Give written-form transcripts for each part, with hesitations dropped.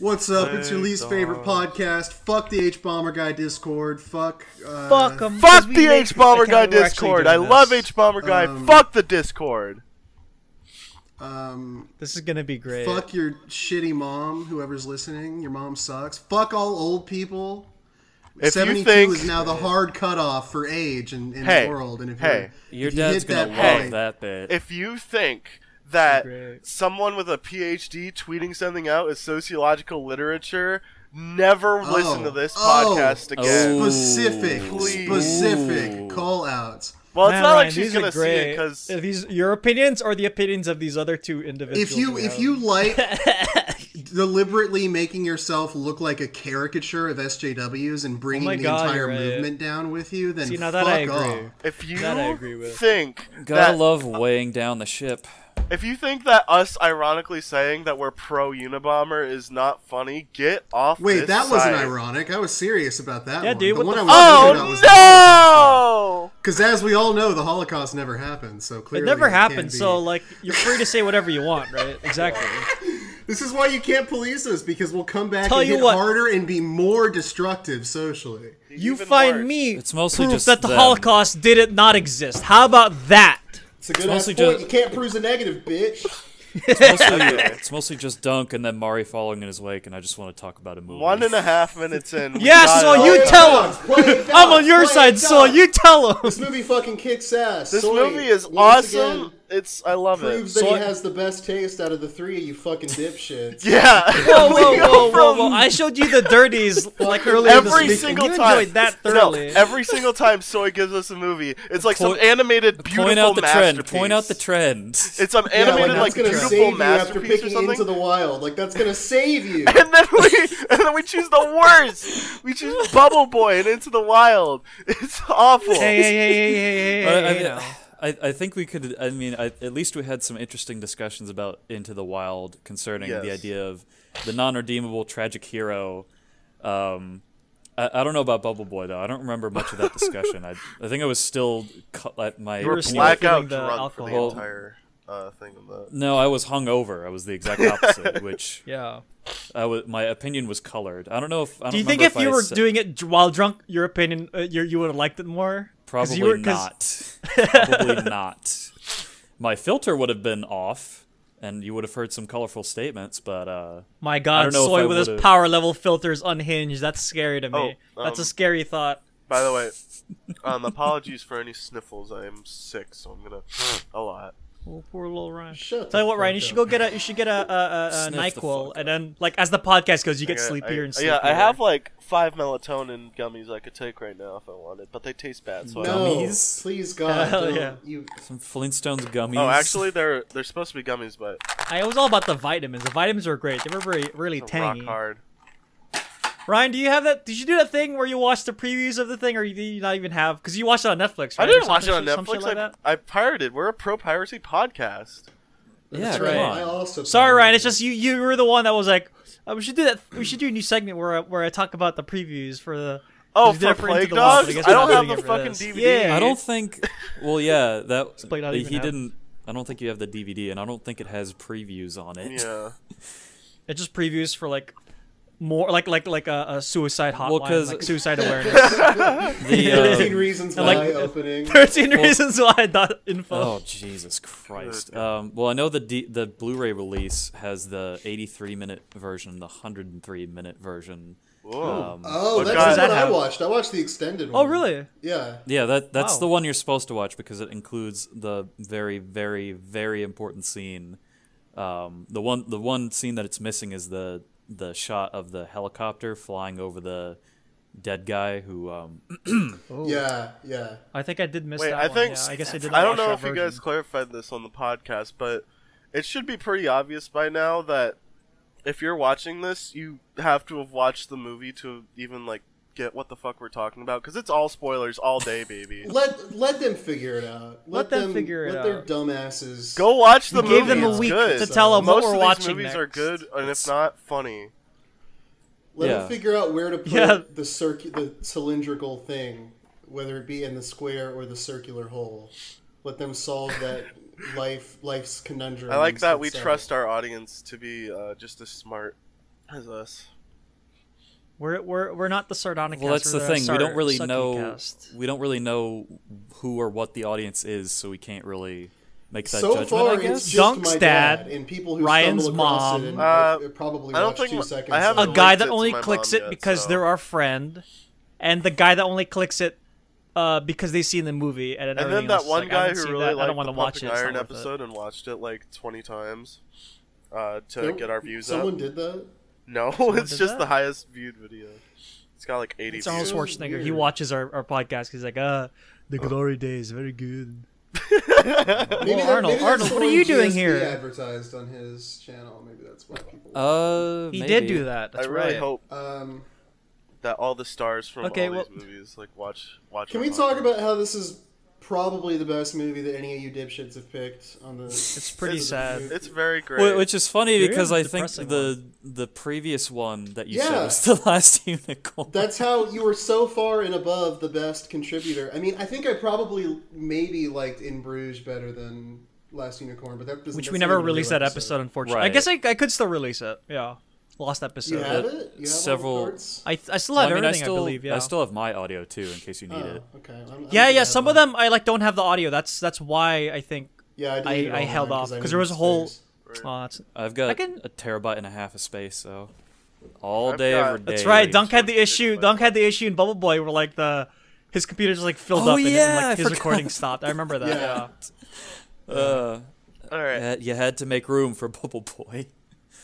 What's up? It's your least favorite podcast. Fuck the H Bomber Guy Discord. Fuck them. Fuck the H Bomber Guy Discord. I love H Bomber Guy. Fuck the Discord. This is gonna be great. Fuck your shitty mom, whoever's listening. Your mom sucks. Fuck all old people. If 72 is now the hard cutoff for age in the world. And if your dad's gonna love that bit. If you think that someone with a PhD tweeting something out is sociological literature, never listen to this podcast again. Specific call-outs. Well, it's not like she's gonna see it because are these your opinions or the opinions of these other two individuals? If you like deliberately making yourself look like a caricature of SJWs and bringing the entire movement down with you, then now fuck that I agree. off. If you that I agree with. think gotta love weighing down the ship. If you think that us ironically saying that we're pro Unabomber is not funny, get off Wait, this that wasn't side. ironic. I was serious about that Yeah, one. dude, the what one the I was talking about was because as we all know, the Holocaust never happened, so clearly it never happened, so like you're free to say whatever you want, right? Exactly. This is why you can't police us, because we'll come back Tell and you hit what. harder and be more destructive socially. You Even find worse. me It's mostly proof just that the them. Holocaust didn't not exist. How about that? It's a good mostly ass point. just- You can't prove a negative, bitch. It's mostly just Dunk and then Mari following in his wake, and I just want to talk about a movie. 1.5 minutes in. we Yeah, got so it. you tell him. Play it down, I'm on your play side, it so down. you tell him. This movie fucking kicks ass. This Soy, movie is once awesome. again, I love it. proves that he has the best taste out of the three of you fucking dipshits. Yeah. Whoa. I showed you the dirties like earlier this Every week, single and you time. enjoyed that No, thoroughly. every single time Soy gives us a movie, it's like some Point- animated beautiful Point out the trend. masterpiece. Point out the trend. It's some Yeah, animated that's gonna beautiful save you after masterpiece or picking something. Into the Wild. Like that's gonna save you. And then we choose the worst. We choose Bubble Boy and Into the Wild. It's awful. Hey. I think we could. I mean, at least we had some interesting discussions about Into the Wild concerning the idea of the non-redeemable tragic hero. I don't know about Bubble Boy though. I don't remember much of that discussion. I think I was still at my. You were still blackout feeling the drunk for the alcohol. entire thing of that. No, I was hungover. I was the exact opposite. Which Yeah. my opinion was colored. I don't know if. I don't Do you think remember if you I were said- doing it while drunk, your opinion, you would have liked it more? Probably not. Probably not. My filter would have been off, and you would have heard some colorful statements. But My I God, don't know if Soy I with his would've- power level filters unhinged. That's scary to me. Oh, That's a scary thought. By the way, apologies for any sniffles. I am sick, so I'm gonna a lot. Oh, poor little Ryan. Shut Tell you the what, Ryan, you fuck should up. go get a Sniff the NyQuil, fuck and then like as the podcast goes, you get sleepier and sleepier. Yeah, I have like 5 melatonin gummies I could take right now if I wanted, but they taste bad. So No, Gummies? please God, Hell don't. yeah. You some Flintstones gummies. Oh, actually, they're supposed to be gummies, but I was all about the vitamins. The vitamins were great. They were really rock tangy. hard. Ryan, do you have that? Did you do that thing where you watched the previews of the thing, or did you not even have? Because you watched it on Netflix, right? I didn't Or watch it on some shit Netflix. like that? I pirated. We're a pro piracy podcast. yeah, That's come right. I on. also Sorry, Ryan. It's just you were the one that was like, we should do that. We should do a new segment where I talk about the previews for the. Oh, You did for it for Into Plague the Wild, but Dogs? I guess I we're don't not have doing the it for fucking this. DVD. Yeah. I don't think. Well, yeah, that Blake not even he have. didn't. I don't think you have the DVD, and I don't think it has previews on it. Yeah. It's just previews for like more like a suicide hotline, Well, 'cause- like suicide awareness. The 13 Reasons Why like- opening. 13 reasons why .info. oh Jesus Christ! Well, I know the Blu-ray release has the 83-minute version, the 103-minute version. Whoa. Oh, What that's guy- the one that I have? watched. I watched the extended one. Oh, really? Yeah. Yeah, that's Wow. the one you're supposed to watch because it includes the very, very, very important scene. The one scene that it's missing is the shot of the helicopter flying over the dead guy who. Yeah. I think I did miss Wait, that I one. think Yeah, I guess I did. I don't watch know that if you version. guys clarified this on the podcast, but it should be pretty obvious by now that if you're watching this, you have to have watched the movie to even like get what the fuck we're talking about, because it's all spoilers all day, baby. Let them figure it out. Let them figure it Let their out. dumbasses. Go watch the We movie. gave them a it's week good. to tell them Most what we're of watching these movies next. are good, and if not, funny. Let Yeah. them figure out where to put Yeah. the cylindrical thing, whether it be in the square or the circular hole. Let them solve that life's conundrum. I like that we itself. trust our audience to be just as smart as us. We're not the Sardonic. Well, that's the thing. We don't really know. Cast. We don't really know who or what the audience is, so we can't really make that so judgment. Far, I guess. it's just Dunk's my dad and people who Ryan's stumble across mom. it and probably I don't watch think 2 seconds. I haven't A of it. guy linked that it only to my clicks mom it yet, because so. they're our friend, and the guy that only clicks it because they seen the movie, and then that one guy who really I don't liked want the to watch Pumping it. It's Iron not worth it. episode and watched it like 20 times to get our views Someone up. did that? No, it's did just that? the highest viewed video. It's got like 80 It's Arnold views. Schwarzenegger. Weird. He watches our podcast. He's like, the glory days, very good. Maybe Arnold, that's what the are you one doing GSP here? Advertised on his channel. Maybe that's why people. He maybe. did do that. That's I really right. hope that all the stars from all these movies like watch. Can we talk about how this is probably the best movie that any of you dipshits have picked on the? It's pretty sad. It's very great. Which is funny There because is a I think depressing the previous one that you Yeah. said was the last unicorn. That's how you were so far and above the best contributor. I mean, I think I probably maybe liked In Bruges better than Last Unicorn, but that doesn't. Which that's we not never even a real released that episode, unfortunately. I Right. guess I could still release it. Yeah, lost episode. You have it? You have Several- all the parts? I still have Well, everything. I believe. Yeah. I still have my audio too, in case you need it. Okay. Yeah. Some of them I don't have the audio. That's why I think Yeah, I held off because there was a whole. Oh, that's I've got I can- a terabyte and a half of space, so all I've day, got- every day. That's right. Dunk had the Short issue. gigabyte. Dunk had the issue in Bubble Boy where like his computer just like filled Oh, up and yeah, like I his forgot. recording stopped. I remember that. Yeah. Yeah. all right. You had to make room for Bubble Boy.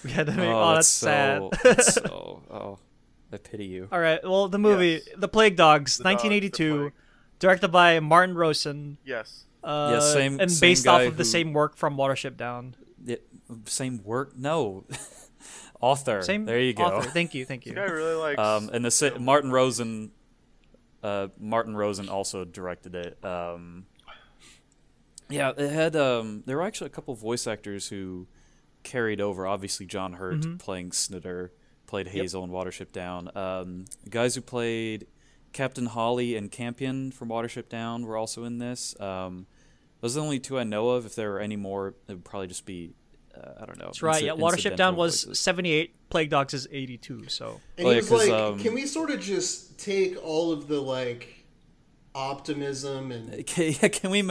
We had to make. Oh, that's sad. That's so. I pity you. All right. Well, the movie, Yes. The Plague Dogs, The Dogs, 1982, The Plague. directed by Martin Rosen. Yes. Same- and same based off guy of the who- same work from Watership Down. Same work? No. Author. Same. There you go. Author. Thank you. This guy really likes. And Martin Rosen. Martin Rosen also directed it. Yeah, it had. There were actually a couple voice actors who carried over. Obviously, John Hurt playing Snitter played Hazel in Watership Down. Guys who played Captain Holly and Campion from Watership Down were also in this. Those are the only two I know of. If there were any more, it would probably just be. I don't know. That's right. Yeah, Watership Down was 78. Plague Dogs is 82. So. And he was like, "Can we sort of just take all of the like optimism and Can we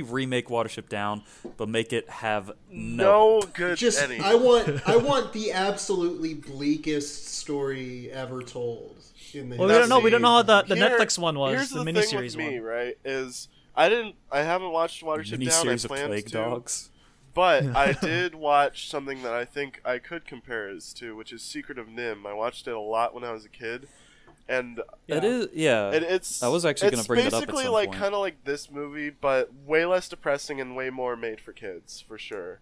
remake Watership Down, but make it have no good just any. I want the absolutely bleakest story ever told in the Well, we don't know. We don't know how the Here- Netflix one was. Here's The the miniseries thing with me, one. right? Is I haven't watched Watership Down. I miniseries of planned Plague to, Dogs. but I did watch something that I think I could compare it to, which is Secret of Nim. I watched it a lot when I was a kid, and It is, yeah. it's I was actually going to bring it up at basically some like point. kind of like this movie, but way less depressing and way more made for kids for sure.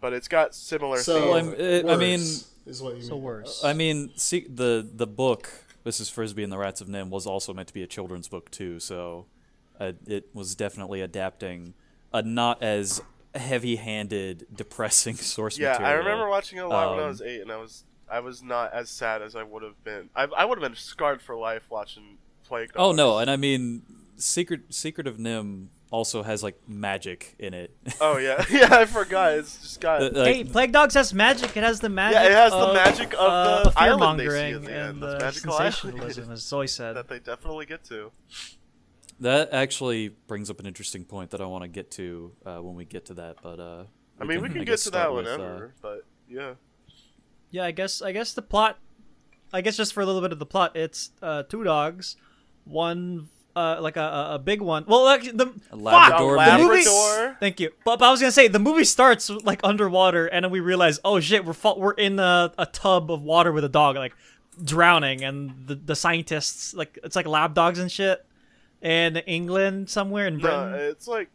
But it's got similar So themes. I mean, is what you So mean. worse. I mean, see, the book, this is Frisbee and the Rats of Nim, was also meant to be a children's book too, so it was definitely adapting a not as heavy-handed, depressing source Yeah, material. I remember watching it a lot when I was Um, 8, and I was not as sad as I would have been. I would have been scarred for life watching Plague Dogs. Oh no, and I mean, Secret of Nim also has like magic in it. Oh yeah, yeah, I forgot. It's just got. Hey, Plague Dogs has magic. It has the magic. Yeah, it has the magic of the fear island they see mongering at the and end. the This magical island sensationalism, as Zoe said. that they definitely get to. That actually brings up an interesting point that I want to get to when we get to that. But I mean, we can I get guess to start that with, whenever, but yeah. Yeah, I guess the plot. I guess just for a little bit of the plot, it's two dogs, one like a big one. Well, like the Labrador fuck, the movie. Labrador. Thank you. But I was gonna say the movie starts like underwater, and then we realize, oh shit, we're in a tub of water with a dog, like drowning, and the scientists like it's like lab dogs and shit, in England somewhere in Britain. No, it's like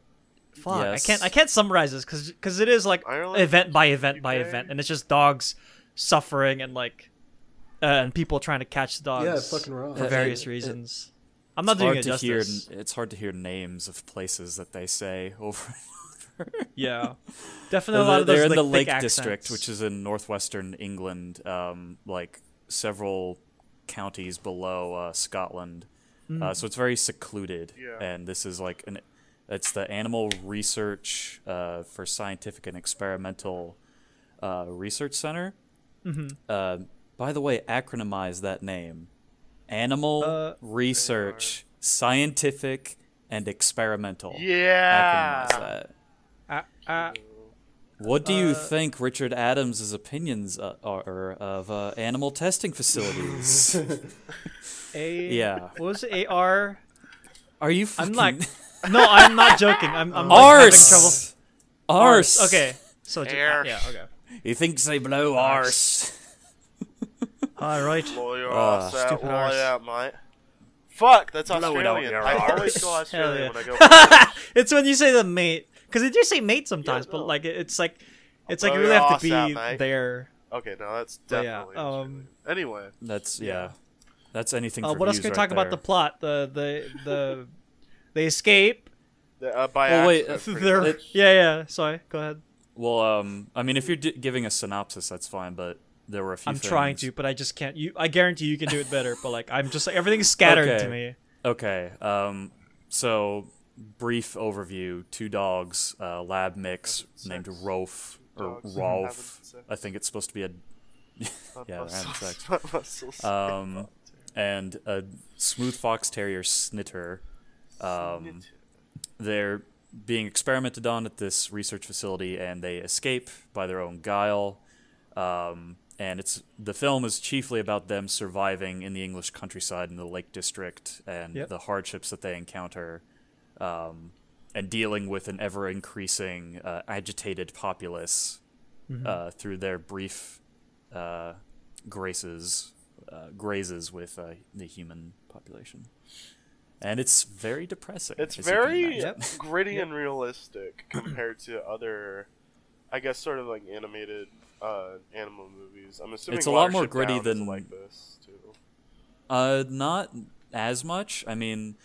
Fuck, Yes. I can't summarize this because it is like Ireland, event by event by UK? event, and it's just dogs suffering and like and people trying to catch the dogs Yeah, it's fucking wrong. for various reasons. I'm not it's doing hard it to hear. justice. It's hard to hear names of places that they say over. Yeah, definitely a lot of They're those in the like, thick Lake District, accents. which is in northwestern England, like several counties below Scotland. So it's very secluded, Yeah. and this is like it's the Animal Research for Scientific and Experimental Research Center. by the way, acronymize that name. Animal Research, Scientific, and Experimental. Yeah. Acronymize that. What do you think Richard Adams' opinions are of animal testing facilities? What was it? AR? Are you fucking... I'm like... No, I'm not joking. I'm arse! having trouble. Arse! Okay. So, okay. He thinks they blow arse. Alright. Blow your ass out, mate. Fuck, that's Blow Australian. I always go Australian when I go. It's when you say the mate. Because they do say mate sometimes, but like it's like you really have to be there. Okay, no, that's definitely Australian. Anyway. That's That's anything for what else can we talk about the plot? They escape. Sorry, go ahead. Well, I mean, if you're giving a synopsis, that's fine, but there were a few things. I'm trying to, but I just can't. I guarantee you can do it better, but like I'm just like everything's scattered to me. Okay. So brief overview: 2 dogs, lab mix named Rolf or Rolf. I think it's supposed to be a they're having sex. And a smooth fox terrier Snitter. They're being experimented on at this research facility, and they escape by their own guile. And the film is chiefly about them surviving in the English countryside in the Lake District and the hardships that they encounter, and dealing with an ever-increasing agitated populace through their brief grazes with the human population. And it's very depressing. It's very gritty and realistic compared to other, I guess, sort of like animated animal movies. I'm assuming it's a lot more gritty than like this too. Not as much. I mean,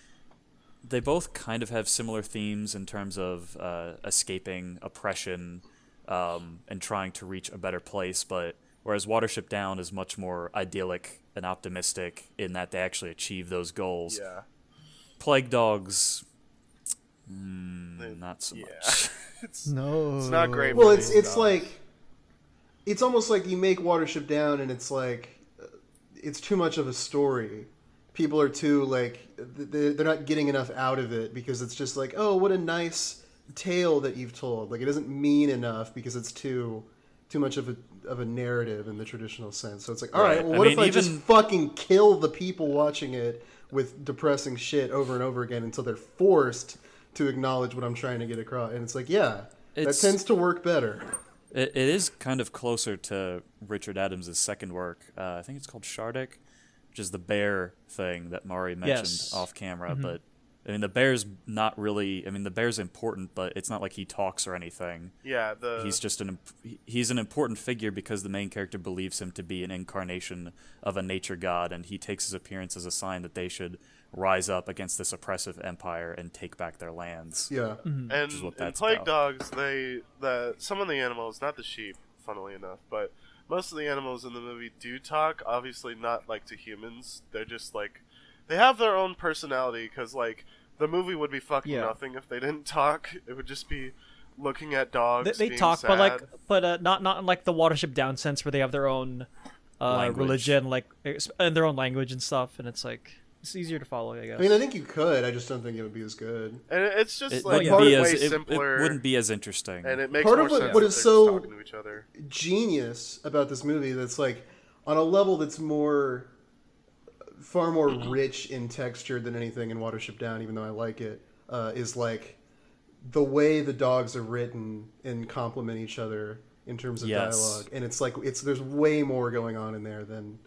they both kind of have similar themes in terms of escaping oppression and trying to reach a better place. But whereas Watership Down is much more idyllic and optimistic in that they actually achieve those goals. Yeah. Plague Dogs, not so much. It's not great. Well, it's like, it's almost like you make Watership Down, and it's like, it's too much of a story. People are too like, they're not getting enough out of it because it's just like, oh, what a nice tale that you've told. Like, it doesn't mean enough because it's too much of a narrative in the traditional sense. So it's like, all right, well, what if I just fucking kill the people watching it with depressing shit over and over again until they're forced to acknowledge what I'm trying to get across. And it's like, that tends to work better. It is kind of closer to Richard Adams' second work. I think it's called Shardik, which is the bear thing that Mari mentioned off camera. Mm-hmm. But I mean, the bear's not really. I mean, the bear's important, but it's not like he talks or anything. Yeah, he's just he's an important figure because the main character believes him to be an incarnation of a nature god, and he takes his appearance as a sign that they should rise up against this oppressive empire and take back their lands. Yeah, and in Plague Dogs, some of the animals, not the sheep, funnily enough, but most of the animals in the movie do talk. Obviously, not like to humans. They're just like. They have their own personality, because, like, the movie would be fucking nothing if they didn't talk. It would just be looking at dogs They being talk, sad. but not in, like, the Watership Down sense where they have their own religion, like, and their own language and stuff, and it's, like, it's easier to follow, I guess. I mean, I think you could. I just don't think it would be as good. And it's just, it like, way simpler. It wouldn't be as interesting. And it makes part more of sense what is so talking to each other. Genius about this movie that's, like, on a level that's far more rich in texture than anything in Watership Down, even though I like it, is like the way the dogs are written and complement each other in terms of dialogue. And it's like there's way more going on in there than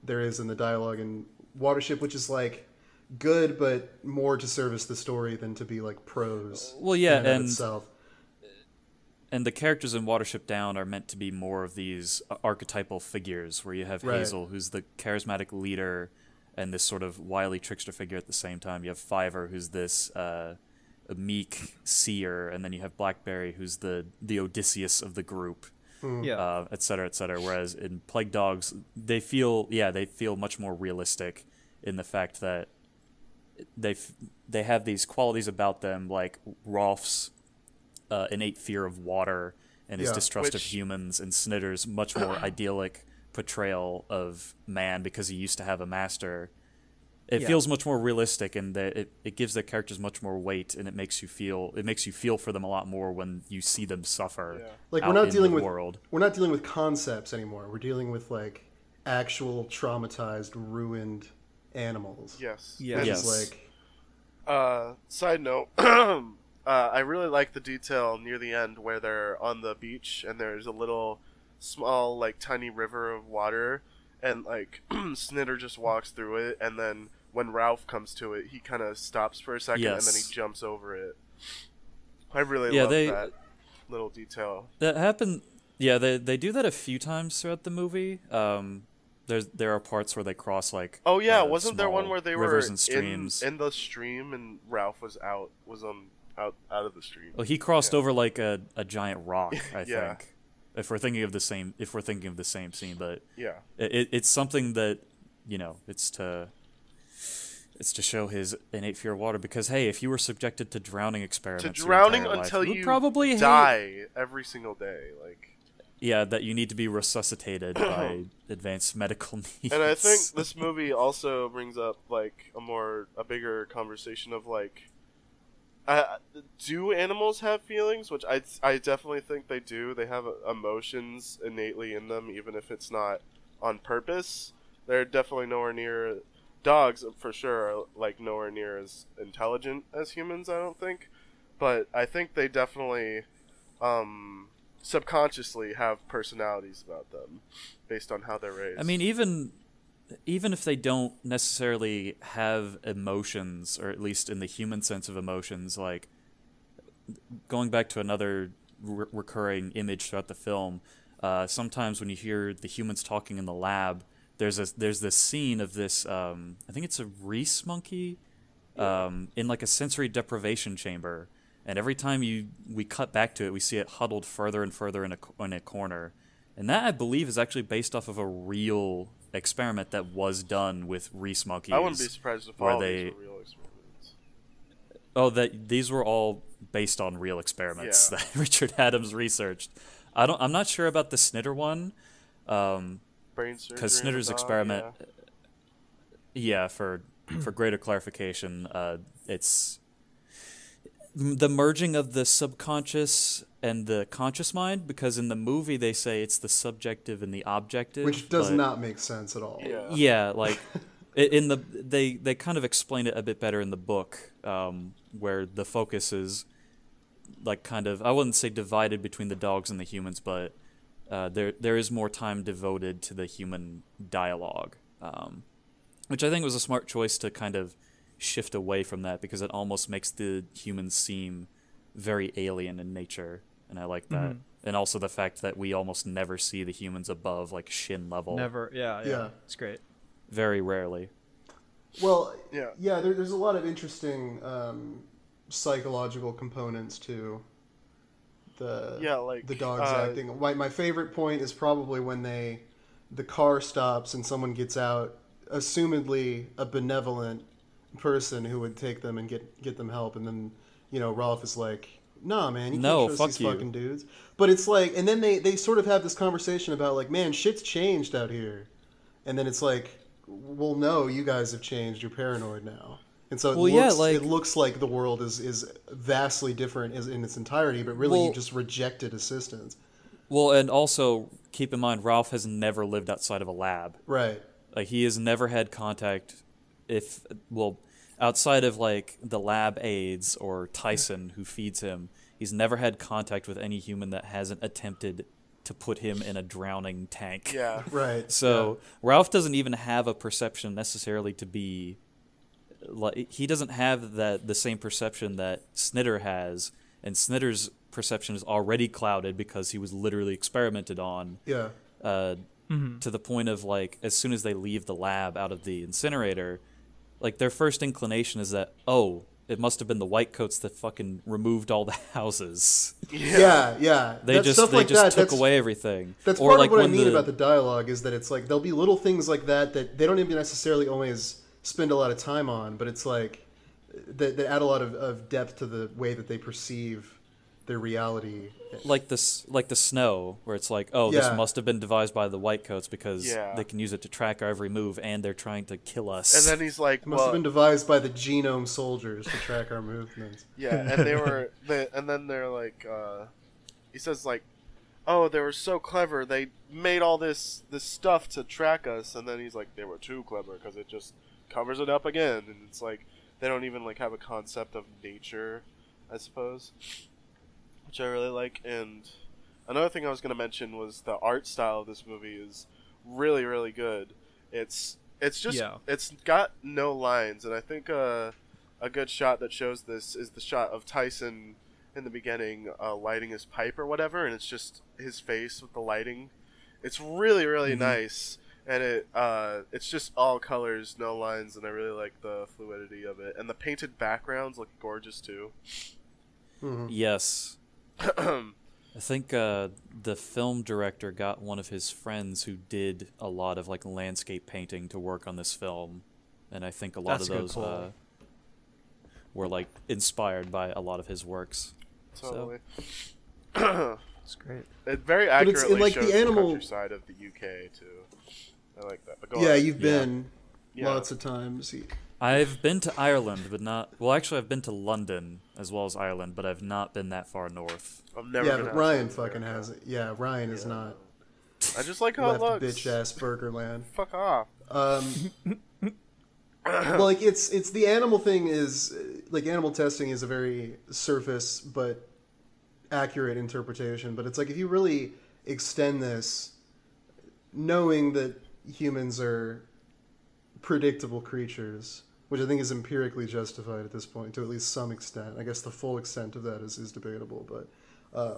there is in the dialogue in Watership, which is like good but more to service the story than to be like prose. Well, yeah, in itself. And the characters in Watership Down are meant to be more of these archetypal figures, where you have Hazel, who's the charismatic leader and this sort of wily trickster figure at the same time. You have Fiver, who's this meek seer, and then you have Blackberry, who's the Odysseus of the group, et cetera, et cetera. Whereas in Plague Dogs, they feel much more realistic in the fact that they have these qualities about them, like Rolf's innate fear of water and his distrust of humans, and Snitter's much more idyllic portrayal of man because he used to have a master. It feels much more realistic, and it gives the characters much more weight, and it makes you feel for them a lot more when you see them suffer. Yeah. Like we're not dealing with concepts anymore. We're dealing with like actual traumatized, ruined animals. Yes. Yes. Side note, I really like the detail near the end where they're on the beach and there's a little small, like, tiny river of water, and like Snitter just walks through it, and then when Ralph comes to it, he kind of stops for a second and then he jumps over it. I really love that little detail. That happened. Yeah, they do that a few times throughout the movie. There are parts where they cross like wasn't there one where they rivers were and streams in the stream and Ralph was out of the stream. Well, he crossed over like a giant rock, I Yeah. think. If we're thinking of the same scene, but Yeah. it's something that, it's to show his innate fear of water, because hey, if you were subjected to drowning experiments until you probably die every single day, like. Yeah, that you need to be resuscitated by advanced medical needs. And I think this movie also brings up like a bigger conversation of like, do animals have feelings? Which I definitely think they do. They have emotions innately in them, even if it's not on purpose. They're definitely nowhere near dogs, for sure. Are like nowhere near as intelligent as humans, I don't think. But I think they definitely subconsciously have personalities about them based on how they're raised. I mean, even if they don't necessarily have emotions, or at least in the human sense of emotions, like going back to another recurring image throughout the film, sometimes when you hear the humans talking in the lab, there's this scene of this I think it's a rhesus monkey in like a sensory deprivation chamber. And every time we cut back to it, we see it huddled further and further in a corner. And that, I believe, is actually based off of a real experiment that was done with rhesus monkeys. I wouldn't be surprised if all these were real experiments. Oh, these were all based on real experiments that Richard Adams researched. I'm not sure about the Snitter one. Brain surgery. Because Snitter's experiment... Yeah, for greater clarification, it's... the merging of the subconscious and the conscious mind, because in the movie they say it's the subjective and the objective, which does not make sense at all. Yeah, like they kind of explain it a bit better in the book, where the focus is like kind of, I wouldn't say divided between the dogs and the humans, but there is more time devoted to the human dialogue, which I think was a smart choice to kind of shift away from that, because it almost makes the humans seem very alien in nature, and I like that. And also the fact that we almost never see the humans above like shin level. Never. Yeah. It's great. Very rarely. Well, there's a lot of interesting psychological components to the dogs acting. My favorite point is probably when the car stops and someone gets out, assumedly a benevolent person who would take them and get them help, and then Rolf is like, nah man, you can't trust these fucking dudes. But it's like, and then they sort of have this conversation about like, man, shit's changed out here, and then it's like, well, no, you guys have changed, you're paranoid now. And so it looks like the world is vastly different in its entirety, but really you just rejected assistance. Well, and also keep in mind, Ralph has never lived outside of a lab. Right. Like, he has never had contact outside of like the lab aides or Tyson who feeds him, he's never had contact with any human that hasn't attempted to put him in a drowning tank. Yeah, right. So Ralph doesn't even have a perception necessarily to be like, he doesn't have the same perception that Snitter has, and Snitter's perception is already clouded because he was literally experimented on. Yeah. To the point of like, as soon as they leave the lab out of the incinerator, like their first inclination is that, oh, it must have been the white coats that fucking removed all the houses. Yeah. They just took away everything. That's part of what I mean about the dialogue, is that it's like there'll be little things like that they don't even necessarily always spend a lot of time on, but it's like that add a lot of depth to the way that they perceive their reality. Like the snow, where it's like, oh, this Yeah. must have been devised by the whitecoats because Yeah. they can use it to track our every move, and they're trying to kill us. And then he's like, It must have been devised by the genome soldiers to track our movements. yeah, and and then they're like, he says like, oh, they were so clever, they made all this stuff to track us, and then he's like, they were too clever because it just covers it up again, and it's like they don't even like have a concept of nature, I suppose, which I really like. And another thing I was going to mention was the art style of this movie is really, really good. It's just it's got no lines, and I think a good shot that shows this is the shot of Tyson in the beginning lighting his pipe or whatever, and it's just his face with the lighting. It's really, really nice, and it's just all colors, no lines, and I really like the fluidity of it, and the painted backgrounds look gorgeous too. Yes. I think the film director got one of his friends who did a lot of like landscape painting to work on this film, and I think a lot That's of a good those call. were like inspired by a lot a lot of his works. Totally. It's great. It very But it's accurately like shows the animal- countryside of the UK too. I like that. But go Yeah, on. you've been Yeah. lots of times. I've been to Ireland, but not. Well, actually, I've been to London as well as Ireland, but I've not been that far north. I've never Yeah, been but outside Ryan of fucking America. has it. Yeah, Ryan is not I just like how it left looks. bitch ass burger land. Fuck off. Well, like it's the animal thing is like animal testing is a very surface but accurate interpretation. But it's like if you really extend this, knowing that humans are predictable creatures, which I think is empirically justified at this point to at least some extent. I guess the full extent of that is debatable, but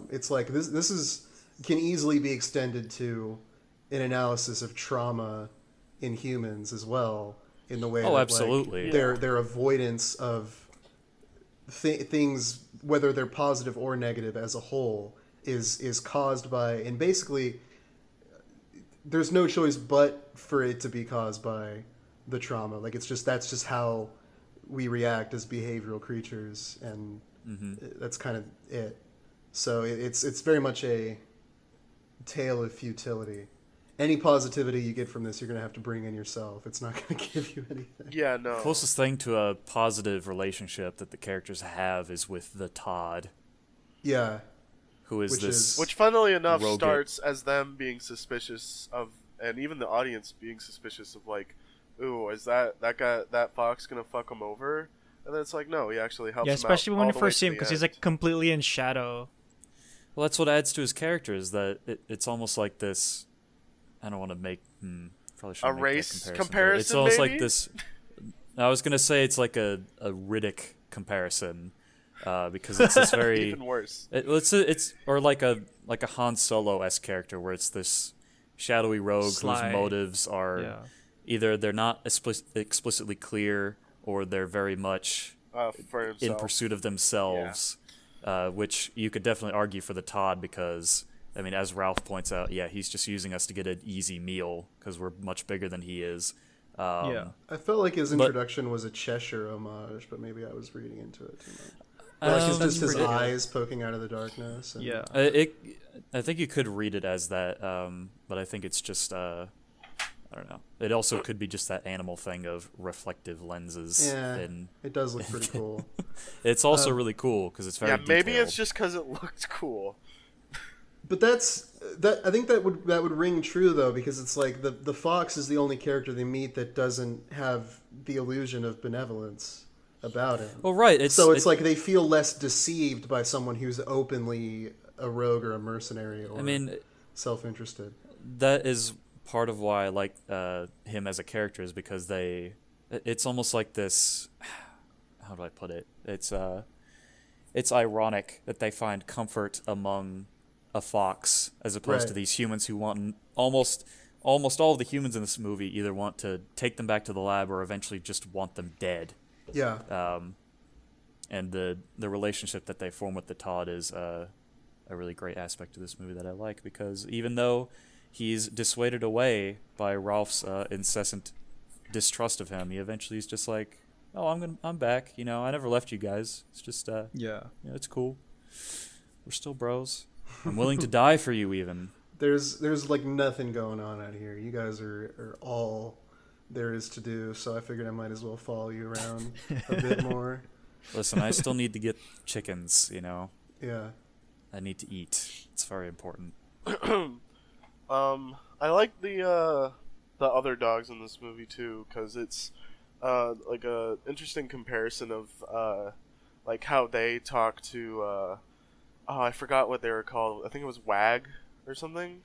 it's like this can easily be extended to an analysis of trauma in humans as well, in the way Oh, that absolutely. like, their avoidance of things, whether they're positive or negative as a whole, is caused by, and basically there's no choice but for it to be caused by the trauma. Like that's just how we react as behavioral creatures, and that's kind of it. So it's very much a tale of futility. Any positivity you get from this, you're going to have to bring in yourself. It's not going to give you anything. Yeah, no. Closest thing to a positive relationship that the characters have is with the Todd, Yeah. who is Which this. is- Which, funnily enough, rogue- starts as them being suspicious of, and even the audience being suspicious of, like, ooh, is that fox gonna fuck him over? And then it's like, no, he actually helps Yeah, him out especially when all you the way first to see him the because he's end. like completely in shadow. Well, that's what adds to his character, is that it's almost like this. I don't want to make. Probably shouldn't A make race that comparison, but it's almost maybe? like this. I was gonna say it's like a Riddick comparison, because it's this very. Even worse. It's or like a Han Solo-esque character where it's this shadowy rogue Sly. whose motives are either they're not explicitly clear or they're very much For in himself. pursuit of themselves, which you could definitely argue for the Todd because, I mean, as Ralph points out, yeah, he's just using us to get an easy meal because we're much bigger than he is. Yeah. I felt like his introduction was a Cheshire homage, but maybe I was reading into it too much. Like it's just his eyes poking out of the darkness. And... Yeah. I think you could read it as that, but I think it's just I don't know. It also could be just that animal thing of reflective lenses. Yeah, and it does look pretty cool. it's also really cool because it's very maybe detailed. it's just because it looked cool. But I think that would ring true though, because it's like the fox is the only character they meet that doesn't have the illusion of benevolence about him. Well, right. It's like they feel less deceived by someone who's openly a rogue or a mercenary or self-interested. That is part of why I like him as a character, is because it's almost like this. How do I put it? It's ironic that they find comfort among a fox as opposed to these humans who want almost all of the humans in this movie either want to take them back to the lab or eventually just want them dead. Yeah. And the relationship that they form with the Todd is a really great aspect of this movie that I like, because even though he's dissuaded away by Ralph's incessant distrust of him, he eventually is just like, "Oh, I'm back. I never left you guys. It's just it's cool." We're still bros. I'm willing to die for you, even. There's like nothing going on out here. You guys are all there is to do, so I figured I might as well follow you around a bit more. Listen, I still need to get chickens, you know? Yeah. I need to eat. It's very important. I like the other dogs in this movie too, because it's like a interesting comparison of like how they talk to oh, I forgot what they were called. I think it was Wag or something.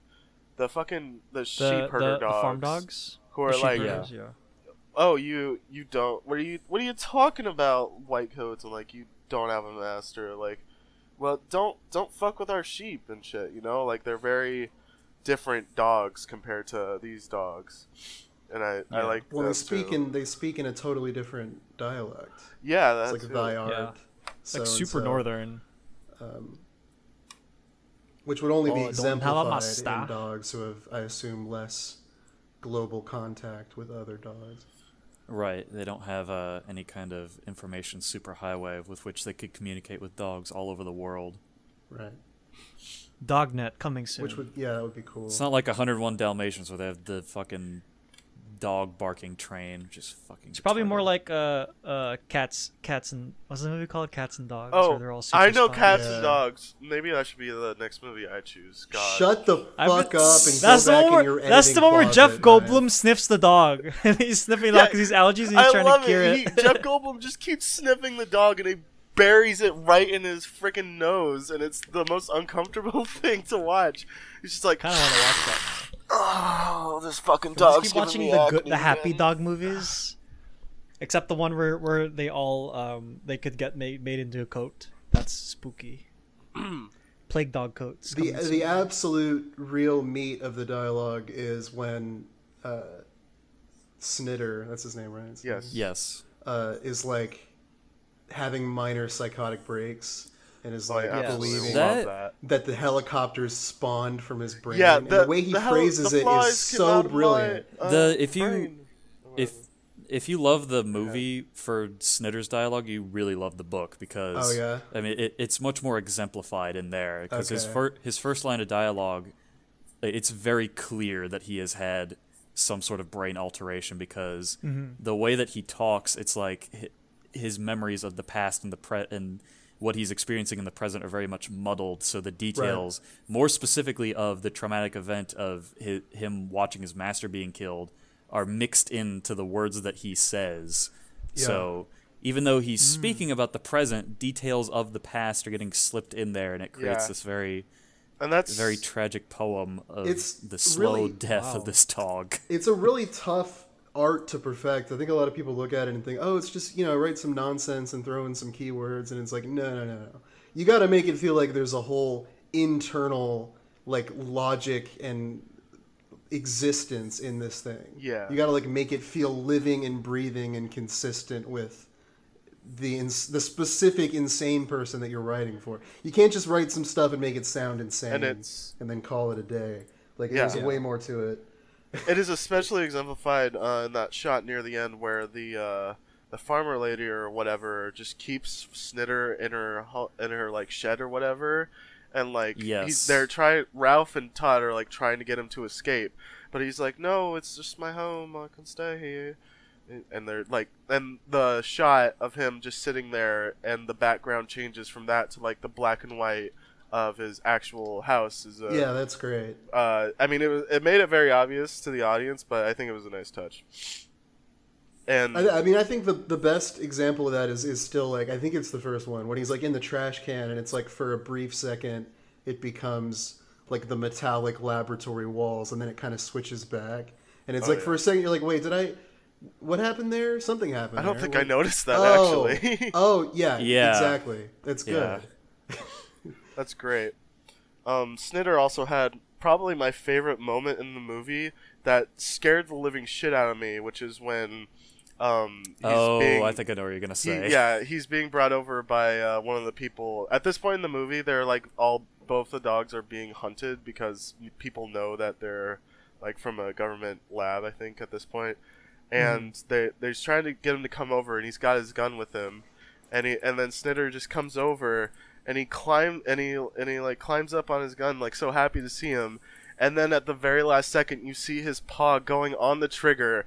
The sheep herder dogs. The farm dogs? Who are like, herders, oh, you don't. What are you talking about, white coats? And like, you don't have a master. Like, well, don't fuck with our sheep and shit. You know, like they're very different dogs compared to these dogs. And I like. Well, they speak in a totally different dialect. Yeah, that's like thy art. Yeah. So like super northern. Which would only be don't exemplified have in dogs who have, I assume, less global contact with other dogs. Right. They don't have any kind of information superhighway with which they could communicate with dogs all over the world. Right. Dognet coming soon. Which would, yeah, that would be cool. It's not like 101 Dalmatians where they have the fucking dog barking train. Just fucking. It's probably retarded. more like cats and what's the movie called? Cats and Dogs. Oh, where they're all super I know spies. Cats Yeah. and Dogs. Maybe that should be the next movie I choose. God. Shut the fuck up and That's go the back one in your where that's the one where editing Jeff closet, Goldblum man. sniffs the dog, and he's sniffing it out because he's allergies, and he's I trying love to cure it. Jeff Goldblum just keeps sniffing the dog, and he buries it right in his freaking nose, and it's the most uncomfortable thing to watch. He's just like, Kind of want to watch that. oh, this fucking Just dog's keep giving watching me the happy again." dog movies, except the one where they all they could get made into a coat. That's spooky. Plague dog coats. The absolute real meat of the dialogue is when Snitter, that's his name, right? Yes. Yes. Is like having minor psychotic breaks and is like I absolutely believing love that the helicopters spawned from his brain. Yeah, and the way he phrases it is so brilliant. If you love the movie for Snitter's dialogue, you really love the book because Oh, yeah? I mean it's much more exemplified in there because Okay. his first line of dialogue, it's very clear that he has had some sort of brain alteration because the way that he talks, it's like his memories of the past and and what he's experiencing in the present are very much muddled. So the details, more specifically of the traumatic event of him watching his master being killed, are mixed into the words that he says. Yeah. So even though he's speaking about the present, details of the past are getting slipped in there, and it creates this very tragic poem of It's the slow really- death of this dog. It's a really tough art to perfect. I think a lot of people look at it and think, oh, it's just, write some nonsense and throw in some keywords. And it's like, no. You got to make it feel like there's a whole internal, like, logic and existence in this thing. Yeah. You got to, like, make it feel living and breathing and consistent with the specific insane person that you're writing for. You can't just write some stuff and make it sound insane and then call it a day. Like, there's way more to it. It is especially exemplified in that shot near the end where the farmer lady or whatever just keeps Snitter in her like shed or whatever, and like Ralph and Todd are like trying to get him to escape, but he's like, no, it's just my home, I can stay here. And they're like, and the shot of him just sitting there, and the background changes from that to like the black and white of his actual house. Yeah, that's great. I mean, it made it very obvious to the audience, but I think it was a nice touch. And I mean, I think the best example of that is still like, I think it's the first one when he's like in the trash can, and it's like for a brief second it becomes like the metallic laboratory walls, and then it kind of switches back, and it's for a second you're like, wait, what happened there? Something happened. I don't think I noticed that actually. Yeah, exactly. That's good. Yeah. That's great. Snitter also had probably my favorite moment in the movie that scared the living shit out of me, which is when I think I know what you're gonna say. He's being brought over by one of the people. At this point in the movie, they're like both the dogs are being hunted because people know that they're like from a government lab, I think, at this point. And they're just trying to get him to come over, and he's got his gun with him, and then Snitter just comes over, and he like climbs up on his gun, like so happy to see him. And then at the very last second, you see his paw going on the trigger.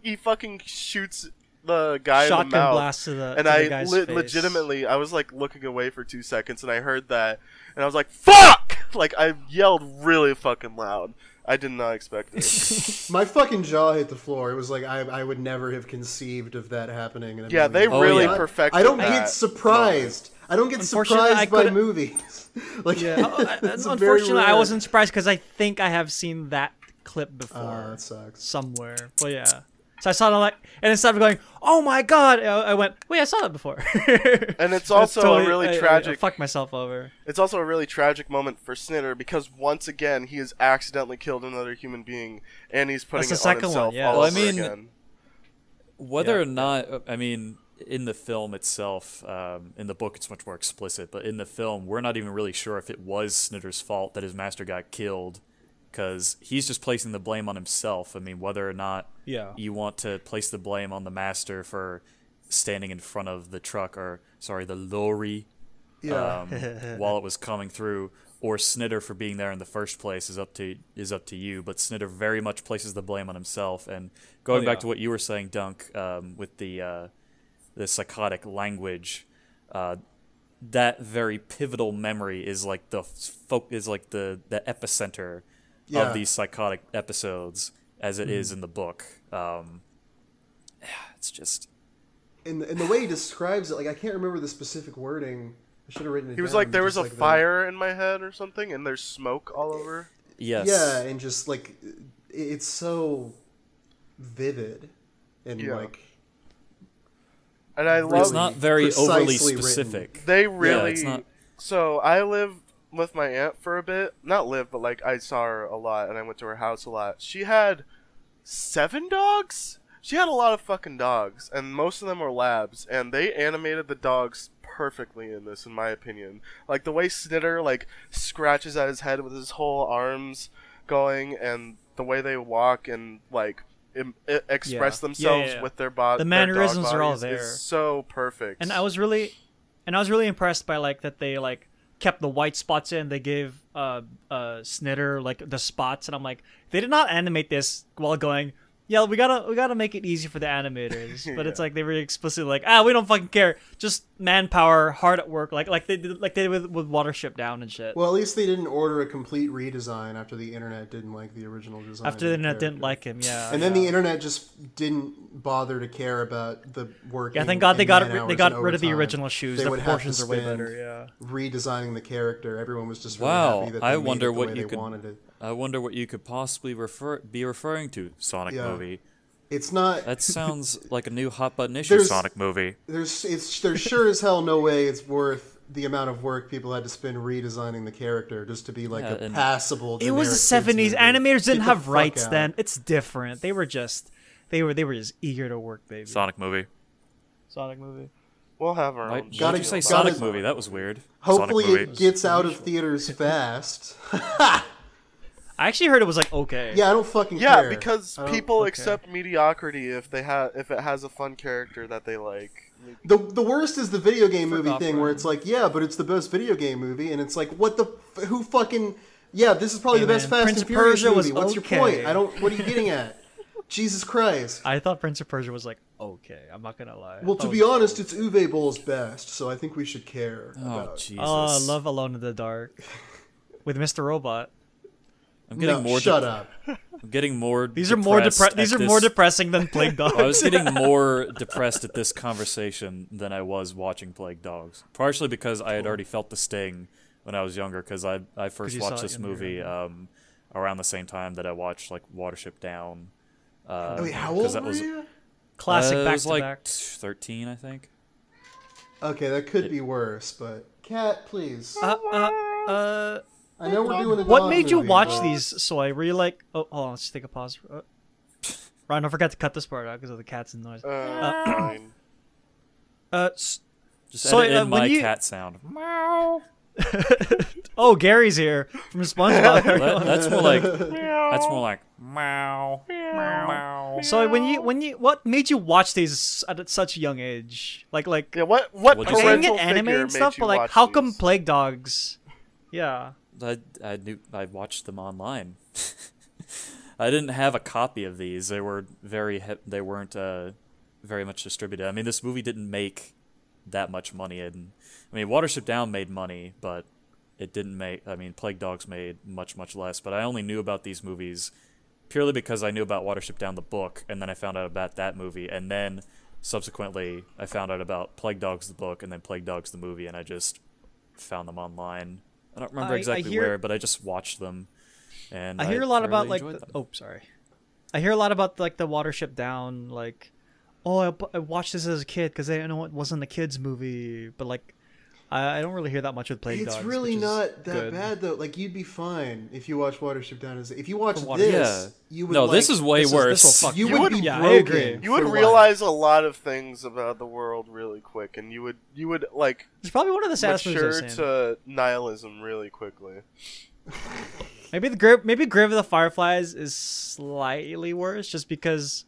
He fucking shoots the guy in the mouth. Shotgun blast to the guy's face. Legitimately, I was like looking away for 2 seconds, and I heard that, and I was like, "Fuck!" Like I yelled really fucking loud. I did not expect it. My fucking jaw hit the floor. It was like I would never have conceived of that happening in a movie. They really perfected I don't that get surprised. I don't get surprised by movies. Like, unfortunately, I wasn't surprised because I think I have seen that clip before. That sucks. Somewhere. But yeah. So I saw it and instead of going, "Oh my god," I went, "Wait, I saw that before." And it's also a really tragic. I fucked myself over. It's also a really tragic moment for Snitter because once again he has accidentally killed another human being, and he's putting it on himself all over again. Whether or not, I mean, in the film itself, in the book it's much more explicit, but in the film we're not even really sure if it was Snitter's fault that his master got killed. Because he's just placing the blame on himself. I mean, whether or not you want to place the blame on the master for standing in front of the truck, the lorry, while it was coming through, or Snitter for being there in the first place is up to you. But Snitter very much places the blame on himself. And going back to what you were saying, Dunk, with the psychotic language, that very pivotal memory is like the epicenter of these psychotic episodes as it is in the book. It's just... In the way he describes it, like, I can't remember the specific wording. I should have written it down. He was like, there was a fire in my head or something, and there's smoke all over. Yes. Yeah, and just, like, it's so vivid. And, like... And I love... It's not very overly specific. Written. They really... it's not... So, I live with my aunt for a bit. Not live, but like I saw her a lot and I went to her house a lot. She had 7 dogs? She had a lot of fucking dogs, and most of them were labs, and they animated the dogs perfectly in this, in my opinion. Like the way Snitter like scratches at his head with his whole arms going, and the way they walk and like express themselves with their body. The mannerisms are all there. Is so perfect. And I was really impressed by like that they like kept the white spots in. They gave Snitter like the spots, and I'm like, they did not animate this while going, yeah, we gotta make it easy for the animators. But it's like they were explicitly like, we don't fucking care, just manpower, hard at work, like they did with Watership Down and shit. Well, at least they didn't order a complete redesign after the internet didn't like the original design. After the internet didn't like him, and then the internet just didn't bother to care about the work. Yeah, thank God they got rid of the original shoes. The proportions are way better. Yeah, redesigning the character, everyone was just really happy that they made it the way they wanted it. I wonder what you could possibly be referring to, Sonic movie. It's not. That sounds like a new hot button issue Sonic movie. There's sure as hell no way it's worth the amount of work people had to spend redesigning the character just to be like a passable. It was the 70s. Animators didn't have rights then. It's different. They were just eager to work, baby. Sonic movie. We'll have our own. Why did you say Sonic movie? That was weird. Hopefully it gets out of theaters fast. I actually heard it was like okay. Yeah, I don't fucking care. Yeah, because people accept mediocrity if it has a fun character that they like. The worst is the video game movie thing where it's like, yeah, but it's the best video game movie, and it's like, what the who fucking this is probably the best Fast and Furious movie. What's your point? What are you getting at? Jesus Christ. I thought Prince of Persia was like okay. I'm not gonna lie. Well, to be honest, it's Uwe Boll's best, so I think we should care. Jesus. Oh, I love Alone in the Dark with Mr. Robot. I'm getting more. Shut up. I'm getting more. These are more depressing than Plague Dogs. I was getting more depressed at this conversation than I was watching Plague Dogs. Partially because I had already felt the sting when I was younger. Because I first watched this movie around the same time that I watched like Watership Down. Wait, how old were you? Classic back I was to like back. 13, I think. Okay, that could be worse, but Cat, please. I know we're doing a What made you watch these, Soy? Were you like... Oh, hold on, let's take a pause. Ryan, don't forget to cut this part out because of the cats and noise. Fine. Just edit in my cat sound. Meow. Oh, Gary's here from SpongeBob. That's more like... That's more like... Meow. Meow. So what made you watch these at such a young age? Like Yeah, what What'd you say? I can parental get anime figure and stuff, made you but like, watch how come these? Plague Dogs? Yeah. I watched them online. I didn't have a copy of these. They were they weren't very much distributed. I mean, this movie didn't make that much money, and I mean, Watership Down made money, but it didn't make. I mean, Plague Dogs made much less. But I only knew about these movies purely because I knew about Watership Down the book, and then I found out about that movie, and then subsequently I found out about Plague Dogs the book, and then Plague Dogs the movie, and I just found them online. I don't remember exactly where, but I just watched them. And I hear a lot about thoroughly like enjoyed them. sorry. I hear a lot about like the Watership Down, like, oh, I watched this as a kid because I know it wasn't a kids movie, but like I don't really hear that much with Plague Dogs. It's really which is not that good. bad though. Like, you'd be fine if you watch Watership Down. If you watch Water- this, you would. No, like, this is way worse. This will fuck You you. would be Yeah, I broken. agree. You would for realize a lot of things about the world really quick, and you would like It's probably one of the saddest movies mature I've seen. to nihilism really quickly. Maybe Grave of the Fireflies is slightly worse, just because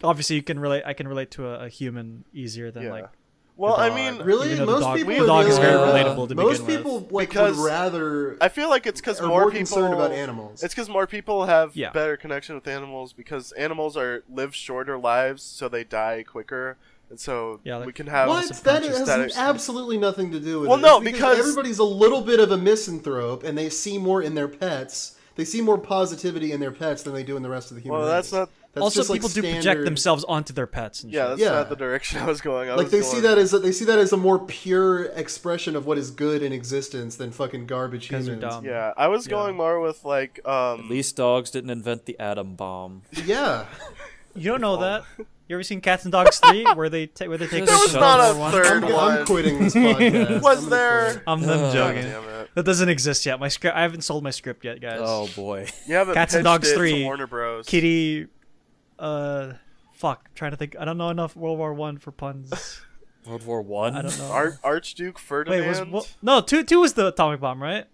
obviously I can relate to a human easier than Yeah. like. Well, the I dog. mean, Really, Even though most the dog- people. the are dog is very relatable to Most begin people with. like Because would rather. I feel like it's because are more more people concerned about animals. It's because more people have Yeah. better connection with animals because animals live shorter lives, so they die quicker, and so Yeah, like- we can have What? That has subconscious- absolutely nothing to do with Well, it. no, It's because- everybody's a little bit of a misanthrope, and they see more in their pets. They see more positivity in their pets than they do in the rest of the human Well, race. that's not. That's Also, just, like, people do project standard- themselves onto their pets. And Yeah, shit. that's Yeah. not the direction I was going. I Like was they going, see that as a more pure expression of what is good in existence than fucking garbage Guys are humans. dumb. Yeah, I was Yeah. going more with like. At least dogs didn't invent the atom bomb. Yeah. You don't know that. You ever seen Cats and Dogs 3 where they take There pictures was of not a everyone? third I'm one. quitting this podcast. Was I'm gonna there? quit. I'm God joking. damn it! That doesn't exist yet. My script. I haven't sold my script yet, guys. Oh boy. You haven't Cats and pitched Dogs it to 3, Warner Bros. Kitty. Fuck. I'm trying to think. I don't know enough World War One for puns. World War One. I don't know. Archduke Ferdinand. Wait, no, two was the atomic bomb, right?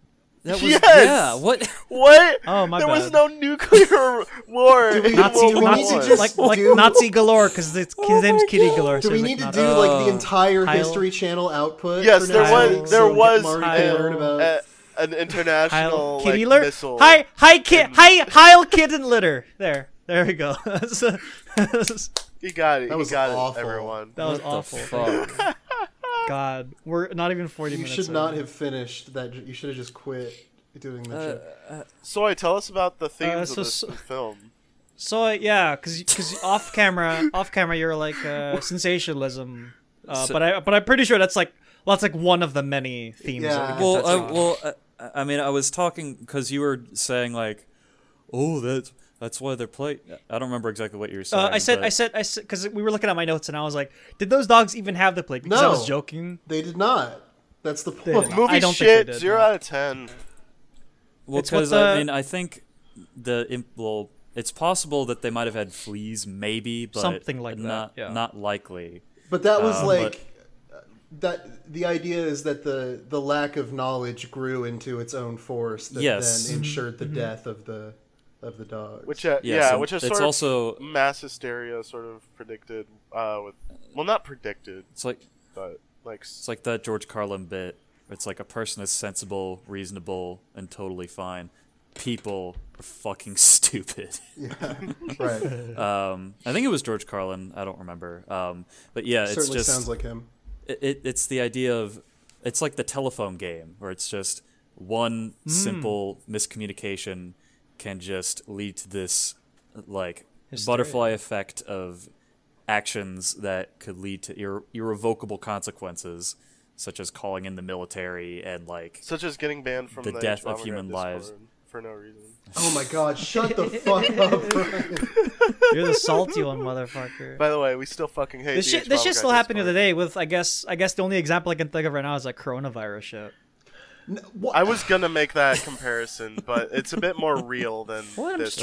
That was, Yes! Yeah. What? What? Oh, my There bad. was no nuclear war. in Nazi, World War need to One. just- like do- Nazi galore because his name's Kitty Galore. Do so we it's need to like do Nazi. like the entire Heil- History Channel output? Yes, for there next was. week There so was Marty Heil- can learn about. an international Kitty like, litter? missile. Hi, kid. Heil kid and litter. There we go. He got it. That was he got awful. it. Everyone. That was What awful. the fuck? God, we're not even 40 You minutes. should not in. have finished that. You should have just quit doing that shit. So, tell us about the themes so- of this film. So yeah, because off camera, you're like sensationalism. But I'm pretty sure that's like one of the many themes. Yeah. That we can touch on. I mean, I was talking because you were saying like, oh, that's why they're playing. I don't remember exactly what you were saying. I said, because we were looking at my notes and I was like, did those dogs even have the plague? Because I No. was joking. They did not. That's the They point. did Movie I don't think shit. they did, 0 no. out of 10. Well, It's what because the- I mean, I think it's possible that they might have had fleas, maybe, but Something like that, not yeah. not likely. But that was but- like that. The idea is that the lack of knowledge grew into its own force that Yes. then ensured the death of the dogs. Which, so which is it's sort also of mass hysteria sort of predicted not predicted, it's like but like it's like that George Carlin bit. It's like a person is sensible, reasonable, and totally fine. People are fucking stupid. Yeah, right. I think it was George Carlin. I don't remember. But yeah, it's Certainly just sounds like him. it's the idea of it's like the telephone game where it's just one simple miscommunication can just lead to this like Hysteria. butterfly effect of actions that could lead to irrevocable consequences, such as calling in the military and like such as getting banned from the the death of H-Bomber human Discord lives. for no reason. Oh my god! Shut the fuck up, Brian. You're the salty one, motherfucker. By the way, we still fucking hate This shit still happened the other day with I guess the only example I can think of right now is like coronavirus shit. I was gonna make that comparison, but it's a bit more real than Well, I'm this. just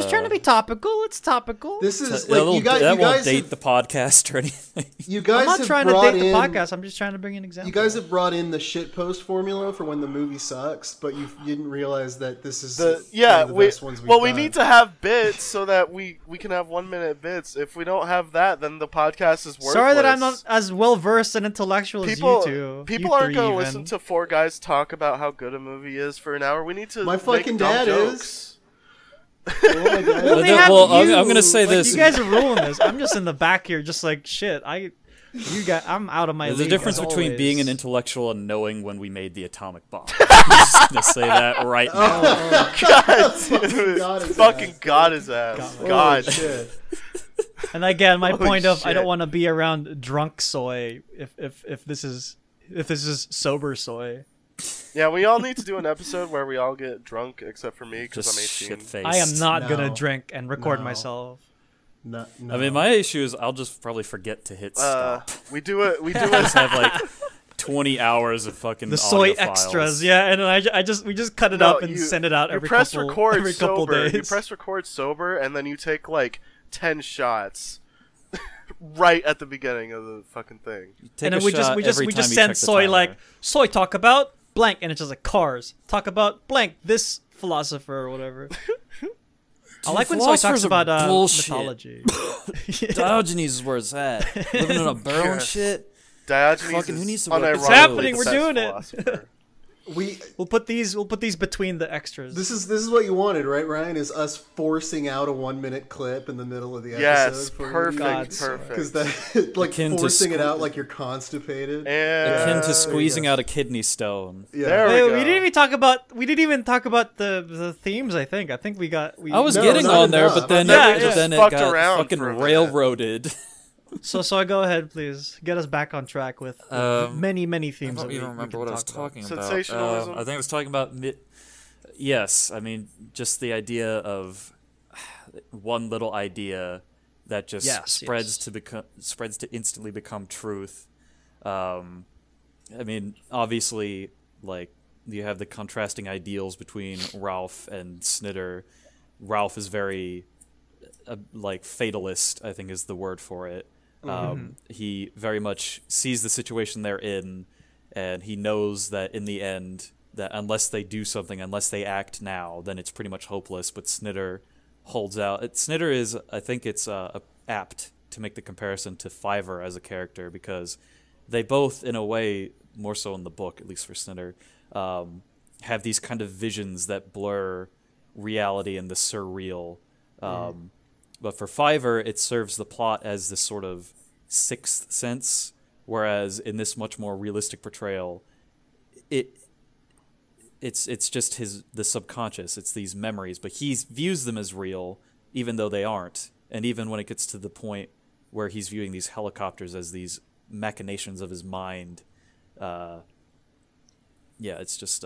trying to be topical. It's topical. This is that like won't guys date have, the podcast or anything. you guys I'm not have trying to brought date the in- podcast. I'm just trying to bring an example. You guys have brought in the shitpost formula for when the movie sucks, but you didn't realize that this is one of the best ones we've we done. need to have bits so that we can have 1 minute bits. If we don't have that, then the podcast is worthless. Sorry that I'm not as well versed and intellectual as you two. People You aren't three going to even. listen to four guys talk about how good a movie is for an hour. We need to My make fucking dumb dad jokes. is. Oh my God. Well, they have Well, you. I'm gonna say Like, this. You guys are ruling this. I'm just in the back here, just like shit. I'm out of my There's league, a difference as between always. being an intellectual and knowing when we made the atomic bomb. I'm just gonna say that right now. Fucking God his ass. God. Holy shit. And again, my Holy point of I shit. don't want to be around drunk soy if this is sober soy. Yeah, we all need to do an episode where we all get drunk except for me because I'm Just 18. shit faced. I am not No. gonna drink and record No. myself. No. I mean, my issue is I'll just probably forget to hit stop. We do it. Just have like 20 hours of fucking The soy audio files. extras, yeah, and then we just cut it up and send it out you every press couple record every couple sober. days. You press record sober, and then you take like 10 shots right at the beginning of the fucking thing. Take and a then we shot just every time send you check the soy timer. like soy talk about blank, and it's just like cars talk about blank this philosopher or whatever. I like when soy talks philosophers are about bullshit. mythology. Diogenes is where it's at. Living in a barrel and Yes. shit. Diogenes Fucking, is who needs to work this unironically out? happening, the we're best doing it. philosopher. We'll put these between the extras. This is what you wanted, right, Ryan? Is us forcing out a 1 minute clip in the middle of the episode? Yes, for perfect, Because perfect. that like Akin to forcing it squ- out like you're constipated. And Akin to there you squeezing go. out a kidney stone. Yeah. There Wait, we we go. didn't even talk about the themes. I think we got. I was No, getting not on there, enough. but then, Yeah, but yeah. then it Fucked got around fucking for a minute. railroaded. So I go ahead, please get us back on track with many I themes. don't that even we remember can what I was talk about. talking about. Sensationalism? I think I was talking about. Yes, I mean just the idea of one little idea that just spreads to instantly become truth. I mean, obviously, like you have the contrasting ideals between Ralph and Snitter. Ralph is very like fatalist, I think is the word for it. He very much sees the situation they're in, and he knows that in the end, that unless they do something, unless they act now, then it's pretty much hopeless. But Snitter holds out. Snitter is, I think it's apt to make the comparison to Fiverr as a character, because they both, in a way, more so in the book, at least for Snitter, have these kind of visions that blur reality and the surreal. But for Fiverr, it serves the plot as this sort of sixth sense, whereas in this much more realistic portrayal, it's just the subconscious. It's these memories, but he views them as real, even though they aren't. And even when it gets to the point where he's viewing these helicopters as these machinations of his mind, it's just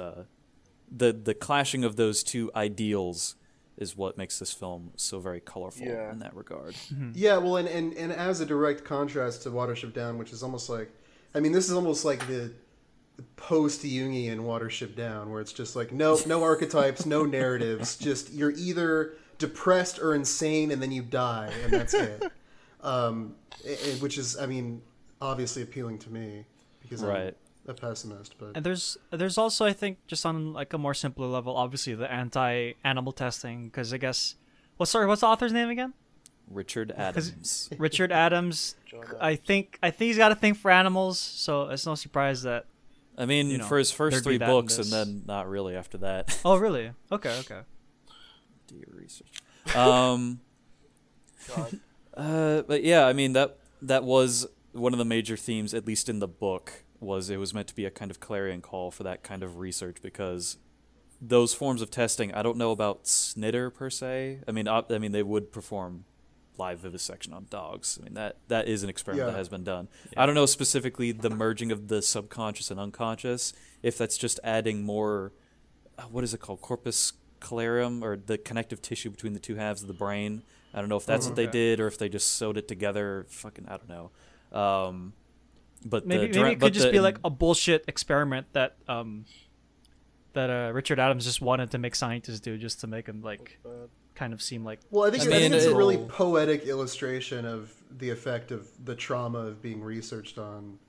the clashing of those two ideals is what makes this film so very colorful in that regard. Yeah, well, and as a direct contrast to Watership Down, which is almost like, I mean, this is almost like the post-Jungian Watership Down, where it's just like, no archetypes, no narratives, just you're either depressed or insane, and then you die, and that's it. Which is, I mean, obviously appealing to me, because I'm a pessimist. But And there's also, I think, just on like a more simpler level, obviously the anti-animal testing, because I guess what's the author's name again? Richard Adams. Richard Adams. I think he's got a thing for animals, so it's no surprise that. I mean, for his first there'd be 3 that in books, and this. then not really after that. Oh, really? Okay. Do your research. But yeah, I mean that was one of the major themes, at least in the book, was it was meant to be a kind of clarion call for that kind of research, because those forms of testing, I don't know about Snitter per se. I mean they would perform live vivisection on dogs. I mean that is an experiment that has been done. I don't know specifically the merging of the subconscious and unconscious, if that's just adding more, what is it called, corpus callosum, or the connective tissue between the two halves of the brain. I don't know if that's what they did, or if they just sewed it together. Fucking, I don't know. But maybe it could just be like a bullshit experiment that Richard Adams just wanted to make scientists do, just to make him like kind of seem like. Well, I think it's a really poetic illustration of the effect of the trauma of being researched on,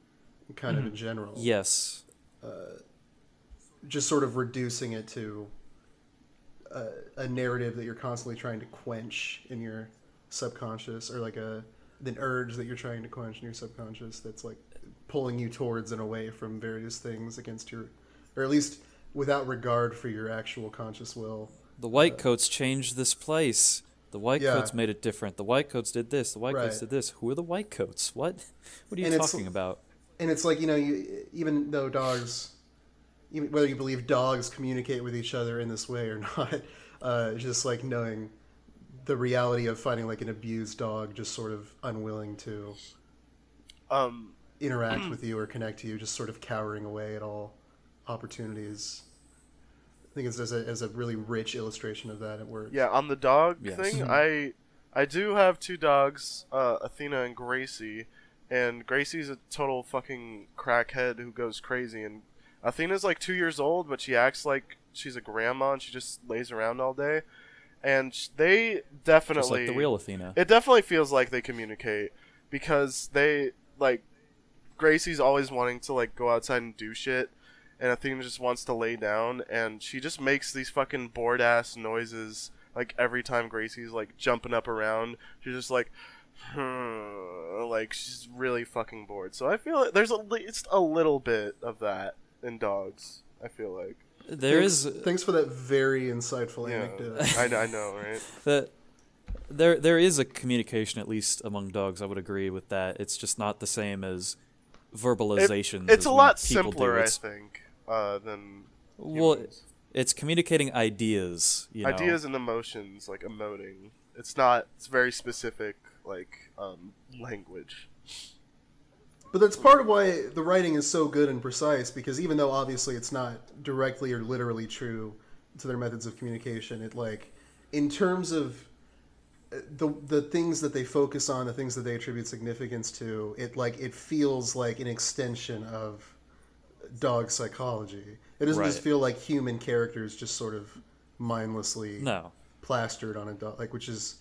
kind of in general. Yes. Just sort of reducing it to a narrative that you're constantly trying to quench in your subconscious, or like an urge that you're trying to quench in your subconscious that's like pulling you towards and away from various things against your, or at least without regard for your actual conscious will. The white coats changed this place. The white coats made it different. The white coats did this. The white coats did this. Who are the white coats? What are you talking about? And it's like, even though dogs, even whether you believe dogs communicate with each other in this way or not, just like knowing the reality of finding like an abused dog just sort of unwilling to interact with you or connect to you, just sort of cowering away at all opportunities. I think it's as a really rich illustration of that at work. Yeah, on the dog thing, I do have 2 dogs, Athena and Gracie, and Gracie's a total fucking crackhead who goes crazy, and Athena's like 2 years old, but she acts like she's a grandma and she just lays around all day. And they definitely... Just like the real Athena. It definitely feels like they communicate, because they, like, Gracie's always wanting to, like, go outside and do shit, and Athena just wants to lay down, and she just makes these fucking bored-ass noises, like, every time Gracie's, like, jumping up around. She's just like, like, she's really fucking bored. So I feel like there's it's a little bit of that in dogs, I feel like. Thanks for that very insightful anecdote. I know, right? There is a communication, at least among dogs. I would agree with that. It's just not the same as verbalizations. It's a lot simpler, I think, than humans. It's communicating ideas. Ideas and emotions, like emoting. It's very specific, like language. But that's part of why the writing is so good and precise, because even though obviously it's not directly or literally true to their methods of communication, it, like, in terms of the things that they focus on, the things that they attribute significance to, it feels like an extension of dog psychology. It doesn't just feel like human characters just sort of mindlessly plastered on a dog, like, which is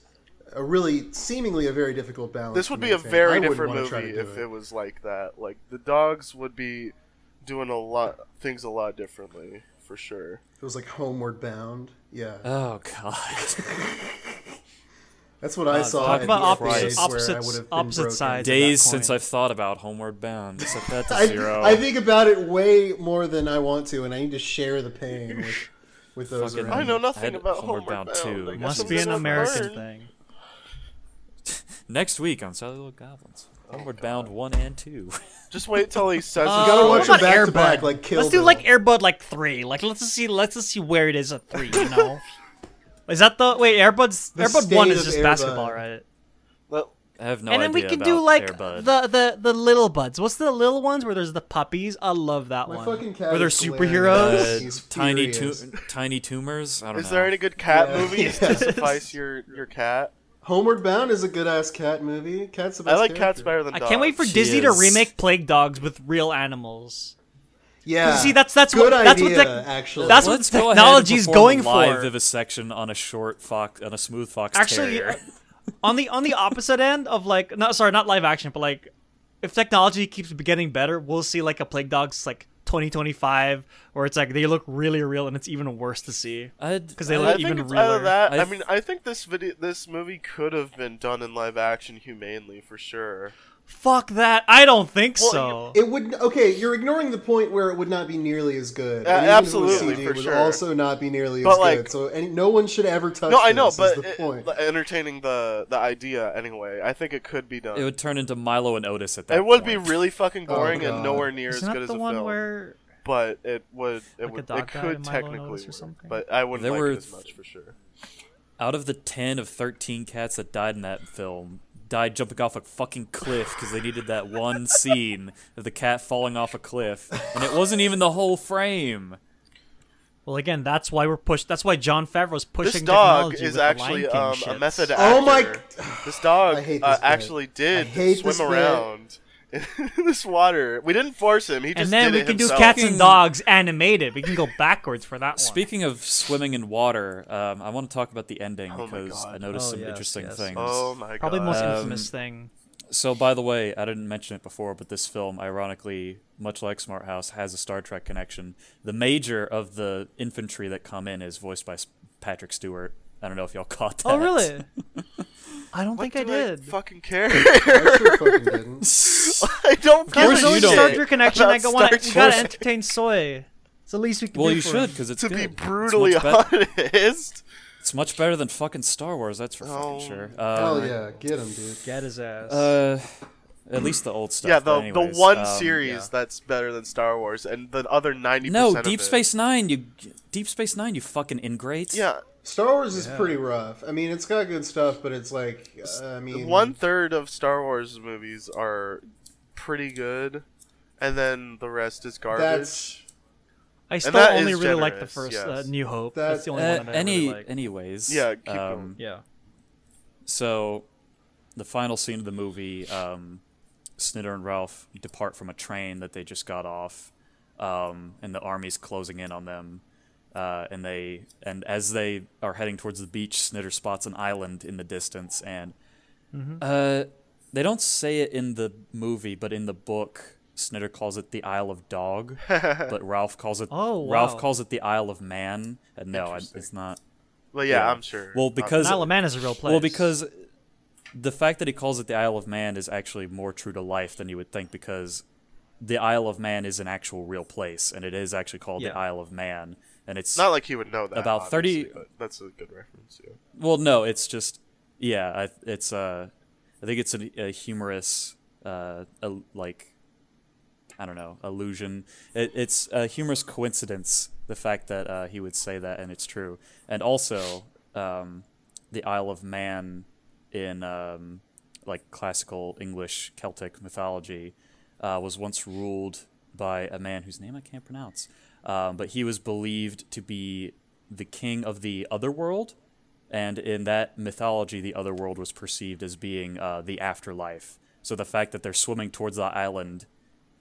seemingly a very difficult balance. This would be a very different movie if it was like that. Like, the dogs would be doing things a lot differently, for sure. It was like Homeward Bound. Yeah. Oh God. That's what I saw. Talk about opposite sides. Days since I've thought about Homeward Bound. Set that to 0. I think about it way more than I want to, and I need to share the pain with those around. I know nothing about Homeward Bound 2. It must be an American thing. Next week on Celluloid Goblins. Homeward Bound 1 and 2. Just wait till he says you gotta watch them back to back, like Kill Let's do like Air Bud like 3. Like let's just see where it is at 3, you know? Is that Air Bud 1 is just basketball, right? Well, I have no idea. And then we can do like the little buds. What's the little ones where there's the puppies? I love that one. Fucking cat where they're superheroes. Tiny tumors. I don't know. Is there any good cat movies to suffice your cat? Homeward Bound is a good ass cat movie. Cat's the best. I like cats better than dogs. I can't wait for Disney to remake Plague Dogs with real animals. Yeah, see, that's good what idea, actually. That's what technology's going for. Live vivisection on a smooth fox terrier. on the opposite end of like, not live action, but like, if technology keeps getting better, we'll see like a Plague Dogs like 2025, where it's like they look really real and it's even worse to see because they look even realer. I mean, I think this movie could have been done in live action humanely for sure. Fuck that! I don't think so. It would. Okay, you're ignoring the point where it would not be nearly as good. Absolutely, CG for would sure. Also, not be nearly as good. So, no one should ever touch. No, I know, this, but is the point. Entertaining the idea anyway. I think it could be done. It would turn into Milo and Otis at that point. It would be really fucking boring and nowhere near as good as a film. Where... But it would. It could technically, but I wouldn't like it as much for sure. Out of the 10 of 13 cats that died in that film, died jumping off a fucking cliff because they needed that one scene of the cat falling off a cliff, and it wasn't even the whole frame. Well, again, that's why That's why Jon Favreau's pushing. This dog technology is with actually the Lion King a method actor. Oh my! This dog actually did swim around in this water. We didn't force him. He just And then did we it can do himself. cats and dogs animated. We can go backwards for that one. Speaking of swimming in water, I want to talk about the ending Oh my because God. I noticed Oh, some yes, interesting yes. things. Oh my god. Probably the most infamous thing. So, by the way, I didn't mention it before, but this film, ironically, much like Smart House, has a Star Trek connection. The major of the infantry that come in is voiced by Patrick Stewart. I don't know if y'all caught that. Oh, really? I don't What think I do did. fucking care. I sure fucking didn't. I don't care. There's no you don't. Star Trek connection. About I go, Star we gotta Trek. entertain Soy. It's the least we can Well, do you for should him. because it's To good. be It's brutally much honest. It's much better than fucking Star Wars. That's for Oh. fucking sure. Hell yeah, get him, dude. Get his ass. At least the old stuff. Yeah, but the anyways, one series yeah. that's better than Star Wars, and the other 90%. No, of Deep it. Space Nine. Deep Space Nine. You fucking ingrates. Yeah, Star Wars is pretty rough. I mean, it's got good stuff, but it's like, I mean, 1/3 of Star Wars movies are pretty good, and then the rest is garbage. that's I still that only is really like the generous, first yes. New Hope. That's the only one that I really like. Anyways. Yeah, keep going. Yeah. So, the final scene of the movie, Snitter and Ralph depart from a train that they just got off, and the army's closing in on them. And as they are heading towards the beach, Snitter spots an island in the distance, and they don't say it in the movie, but in the book, Snitter calls it the Isle of Dog, but Ralph calls it Ralph calls it the Isle of Man. And no, it's not. Well, yeah, Yeah. I'm sure. Well, because Isle of Man is a real place. Well, because the fact that he calls it the Isle of Man is actually more true to life than you would think, because the Isle of Man is an actual real place, and it is actually called the Isle of Man, and it's not like he would know that. about 30 but that's a good reference. Yeah. Well, no, it's just I think it's a humorous like, I don't know, illusion. It's a humorous coincidence, the fact that he would say that, and it's true. And also, the Isle of Man in like classical English Celtic mythology was once ruled by a man whose name I can't pronounce, but he was believed to be the king of the Otherworld, and in that mythology, the Otherworld was perceived as being the afterlife. So the fact that they're swimming towards the island,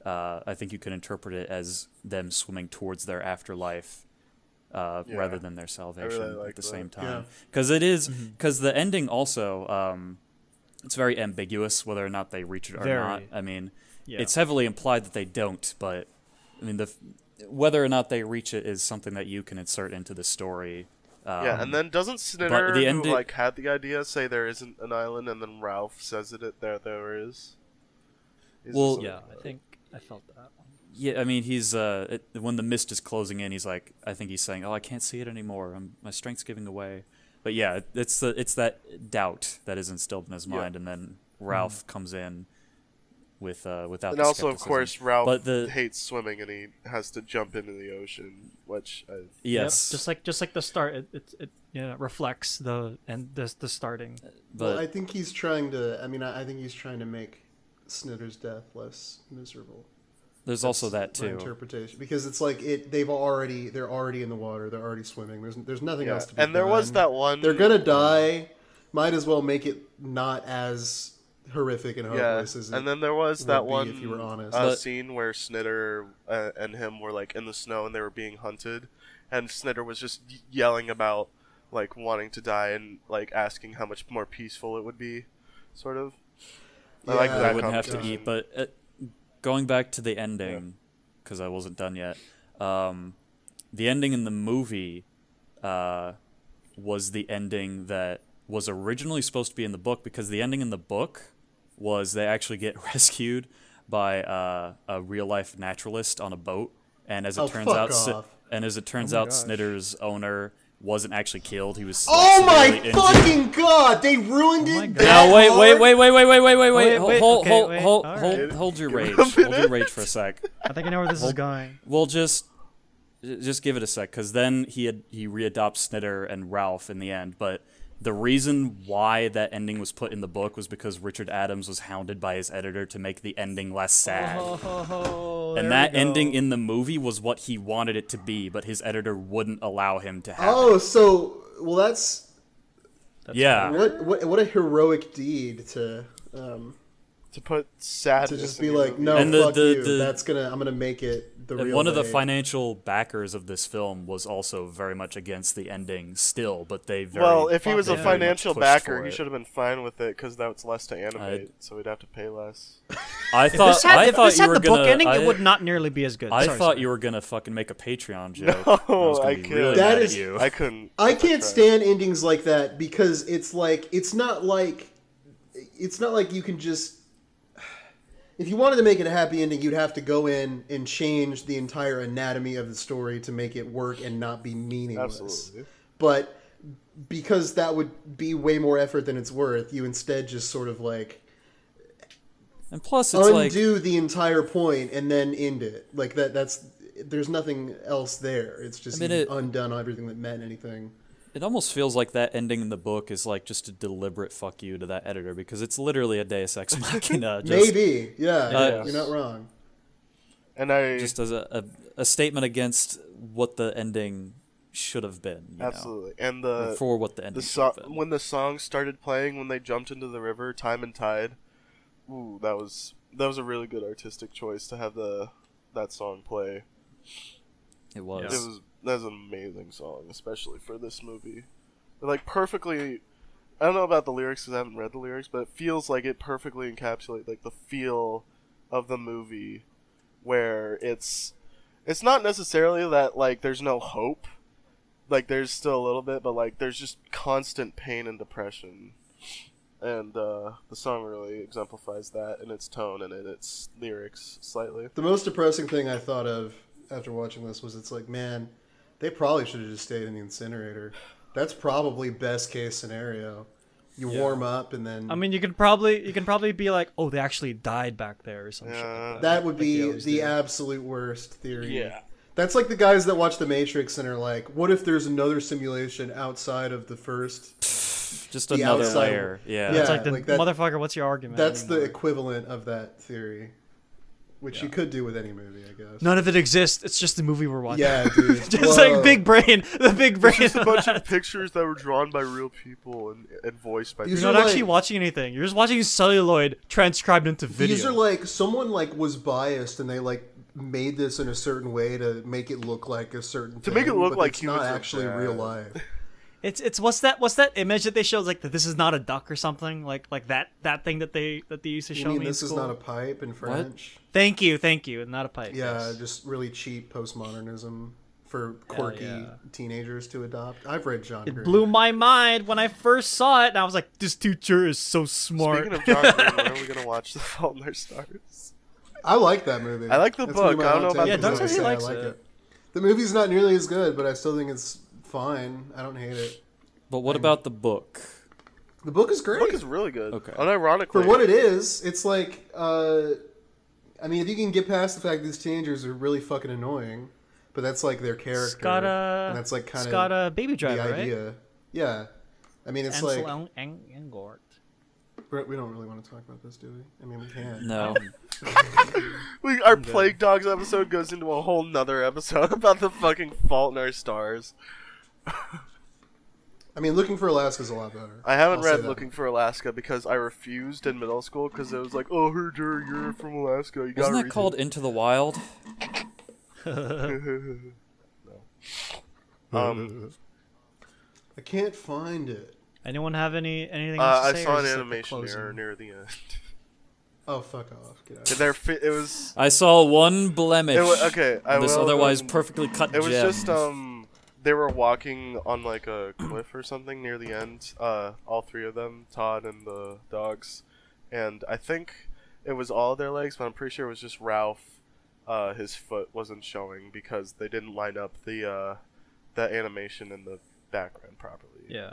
I think you can interpret it as them swimming towards their afterlife, rather than their salvation really like at the that. same Yeah. time. Because it is, because the ending also, it's very ambiguous whether or not they reach it or Very. not. I mean, Yeah. it's heavily implied that they don't, but I mean, whether or not they reach it is something that you can insert into the story. Yeah, and then doesn't Snitter, the who ending- like had the idea, say there isn't an island, and then Ralph says there is? Well, this Yeah, I think I felt that one. Yeah, I mean, he's when the mist is closing in, he's like, I think he's saying, "Oh, I can't see it anymore. My strength's giving away." But yeah, it's that doubt that is instilled in his mind, and then Ralph comes in without. And the also, of skepticism. course, Ralph But hates swimming, and he has to jump into the ocean, which yes, Yep. Just like the start, it reflects the starting. but well, I think he's trying to. I mean, I think he's trying to make Snitter's death less miserable. there's also that My too. interpretation, because it's like they're already in the water. They're already swimming. There's nothing else to be and there done. was that one. They're gonna die. Might as well make it not as horrific and hopeless as it and then there was that would be one if you were honest. scene where Snitter and him were like in the snow and they were being hunted, and Snitter was just yelling about like wanting to die and like asking how much more peaceful it would be, sort of. I like Yeah, that I wouldn't have to conversation. eat. But going back to the ending, because I wasn't done yet. The ending in the movie was the ending that was originally supposed to be in the book, because the ending in the book was they actually get rescued by a real life naturalist on a boat, and as it turns out, gosh. Snitter's owner wasn't actually killed. He was Oh my severely injured. fucking god! They ruined Oh my it. God. Now that wait, Wait, wait, hold okay, wait, alright. hold your rage. Hold your rage for a sec. I think I know where this is going. Well, just give it a sec, because then he readopts Snitter and Ralph in the end. But the reason why that ending was put in the book was because Richard Adams was hounded by his editor to make the ending less sad. And that ending in the movie was what he wanted it to be, but his editor wouldn't allow him to have it. Oh, so well, that's Yeah. what a heroic deed to to put sadness. To just in be your like, movie. no, And fuck you. the I'm gonna make it the And real one of the way. financial backers of this film was also very much against the ending still, but they very Well, if he was they a very much financial pushed backer, for he it. should have been fine with it because that's less to animate, so he'd have to pay less. I thought If I this thought you had were the gonna book ending, I, it would not nearly be as good. I Sorry, thought sorry. you were gonna fucking make a Patreon joke. No, I was gonna I be couldn't. really That mad is- at you. I couldn't. I if can't tried. stand endings like that because it's not like you can just. If you wanted to make it a happy ending, you'd have to go in and change the entire anatomy of the story to make it work and not be meaningless. Absolutely. But because that would be way more effort than it's worth, you instead just sort of like And plus, it's like undo the entire point and then end it. Like that's there's nothing else there. It's just I mean, you've undone everything that meant anything. it almost feels like that ending in the book is like just a deliberate fuck you to that editor because it's literally a Deus Ex Machina. Just, Maybe, yeah, Yes. you're not wrong. And I just as a statement against what the ending should have been. You absolutely and know? Or for what the ending the should have so- been. when the song started playing when they jumped into the river, Time and Tide. Ooh, that was a really good artistic choice to have that song play. It was. That's an amazing song, especially for this movie. Like perfectly, I don't know about the lyrics because I haven't read the lyrics, but it feels like it perfectly encapsulates like the feel of the movie, where it's not necessarily that like there's no hope, like there's still a little bit, but like there's just constant pain and depression, and the song really exemplifies that in its tone and in its lyrics slightly. The most depressing thing I thought of after watching this was it's like, man, they probably should have just stayed in the incinerator. That's probably best case scenario. You warm up and then I mean, you can probably be like, oh, they actually died back there or some shit. Like that would Like they be always the do. absolute worst theory. Yeah. That's like the guys that watch The Matrix and are like, what if there's another simulation outside of the first? Just the another outside- layer. Yeah. Yeah. It's like the like that- motherfucker. What's your argument? That's the anymore? equivalent of that theory, which you could do with any movie, I guess. None of it exists. It's just the movie we're watching. Yeah, dude. Just Whoa. like big brain. The big brain. It's just a bunch of pictures that were drawn by real people and voiced by These You're are not actually like- watching anything. You're just watching celluloid transcribed into video. These are like someone like was biased and they like made this in a certain way to make it look like a certain To make it thing, look but like it's humans not are actually bad. real life. It's what's that image that they showed like that this is not a duck or something like that thing that they used to You show mean me. this in is school? not a pipe in French? Thank you, not a pipe. Yeah, yes. just really cheap postmodernism for quirky yeah. teenagers to adopt. I've read John It Green. blew my mind when I first saw it, and I was like, "This teacher is so smart." Speaking of John Green, when are we gonna watch The Fault in Our Stars? I like that movie. I like the That's gonna be book. my I don't hot know about take, the is movie. I say Yeah, I Doug says he like likes it. The movie's not nearly as good, but I still think it's fine. I don't hate it. But what about the book? The book is great. The book is really good. Okay. Unironically. For what it is, it's like, I mean, if you can get past the fact that these teenagers are really fucking annoying, but that's like their character, It's got and that's like kind it's of got a Baby the Driver, right? idea. Yeah, I mean, it's Ansel like Elgort. we don't really want to talk about this, do we? I mean, we can. No. Our Plague Dogs episode goes into a whole nother episode about the fucking Fault in Our Stars. I mean, Looking for Alaska is a lot better. I haven't I'll say read that. Looking for Alaska because I refused in middle school because it was like, oh, heard you're from Alaska. You Wasn't gotta that read called Into the Wild? I can't find it. Anyone have anything else to I say? saw or an is this like the animation closing? error near the end. Oh, fuck off! Get out. It was. I saw one blemish. Okay, I on this will, otherwise perfectly cut It was gem. just they were walking on like a cliff or something near the end. All three of them, Todd and the dogs, and I think it was all their legs, but I'm pretty sure it was just Ralph. His foot wasn't showing because they didn't line up the animation in the background properly. Yeah.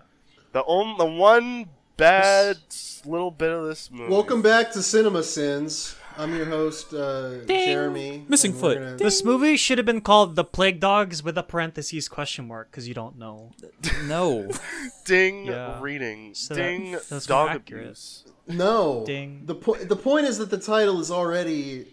The one bad little bit of this movie. Welcome back to Cinema Sins. I'm your host, Jeremy. Missing and we're foot. gonna- This movie should have been called The Plague Dogs with a parentheses question mark because you don't know. No. Ding Yeah. reading. So Ding that's dog more accurate. abuse. No. Ding. The point is that the title is already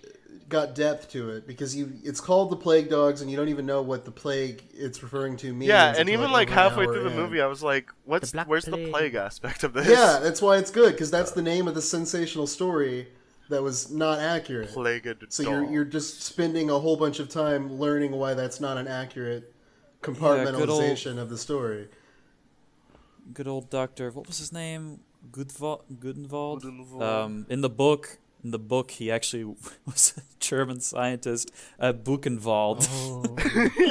got depth to it because it's called The Plague Dogs and you don't even know what the plague it's referring to means. Yeah, and until, even like over an halfway hour through the in. movie, I was like, "Where's Black the Plague. plague aspect of this?" Yeah, that's why it's good because that's the name of the sensational story that was not accurate. Plagued So dog. you're just spending a whole bunch of time learning why that's not an accurate compartmentalization of the story. Good old Doctor. What was his name? Gudenwald. Gudenwald. In the book, he actually was a German scientist at Buchenwald. Oh.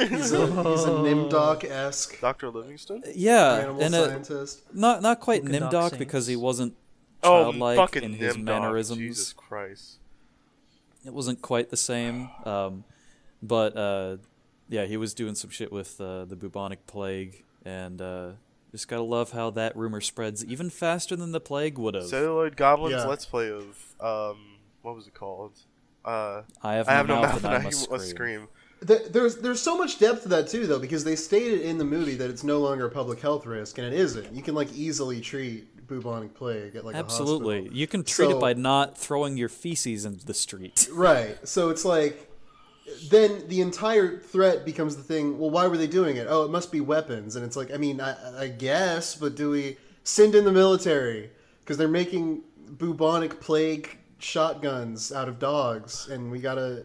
He's a Nimdoc-esque Dr. Livingston? Yeah, animal and scientist. not quite Buchenwald Nimdoc Saints. because he wasn't Oh, childlike fucking in his Nimdog. mannerisms. Jesus Christ. It wasn't quite the same, but yeah, he was doing some shit with the bubonic plague, and just gotta love how that rumor spreads even faster than the plague would have. Celluloid Goblins Yeah. Let's Play of, what was it called? I have no no mouth and I and must must scream. scream. There's so much depth to that too, though, because they stated in the movie that it's no longer a public health risk, and it isn't. You can like easily treat bubonic plague at like a Absolutely, hospital. you can treat So- it by not throwing your feces into the street. Right. So it's like, then the entire threat becomes the thing. Well, why were they doing it? Oh, it must be weapons, and it's like, I mean, I guess, but do we send in the military because they're making bubonic plague shotguns out of dogs, and we gotta.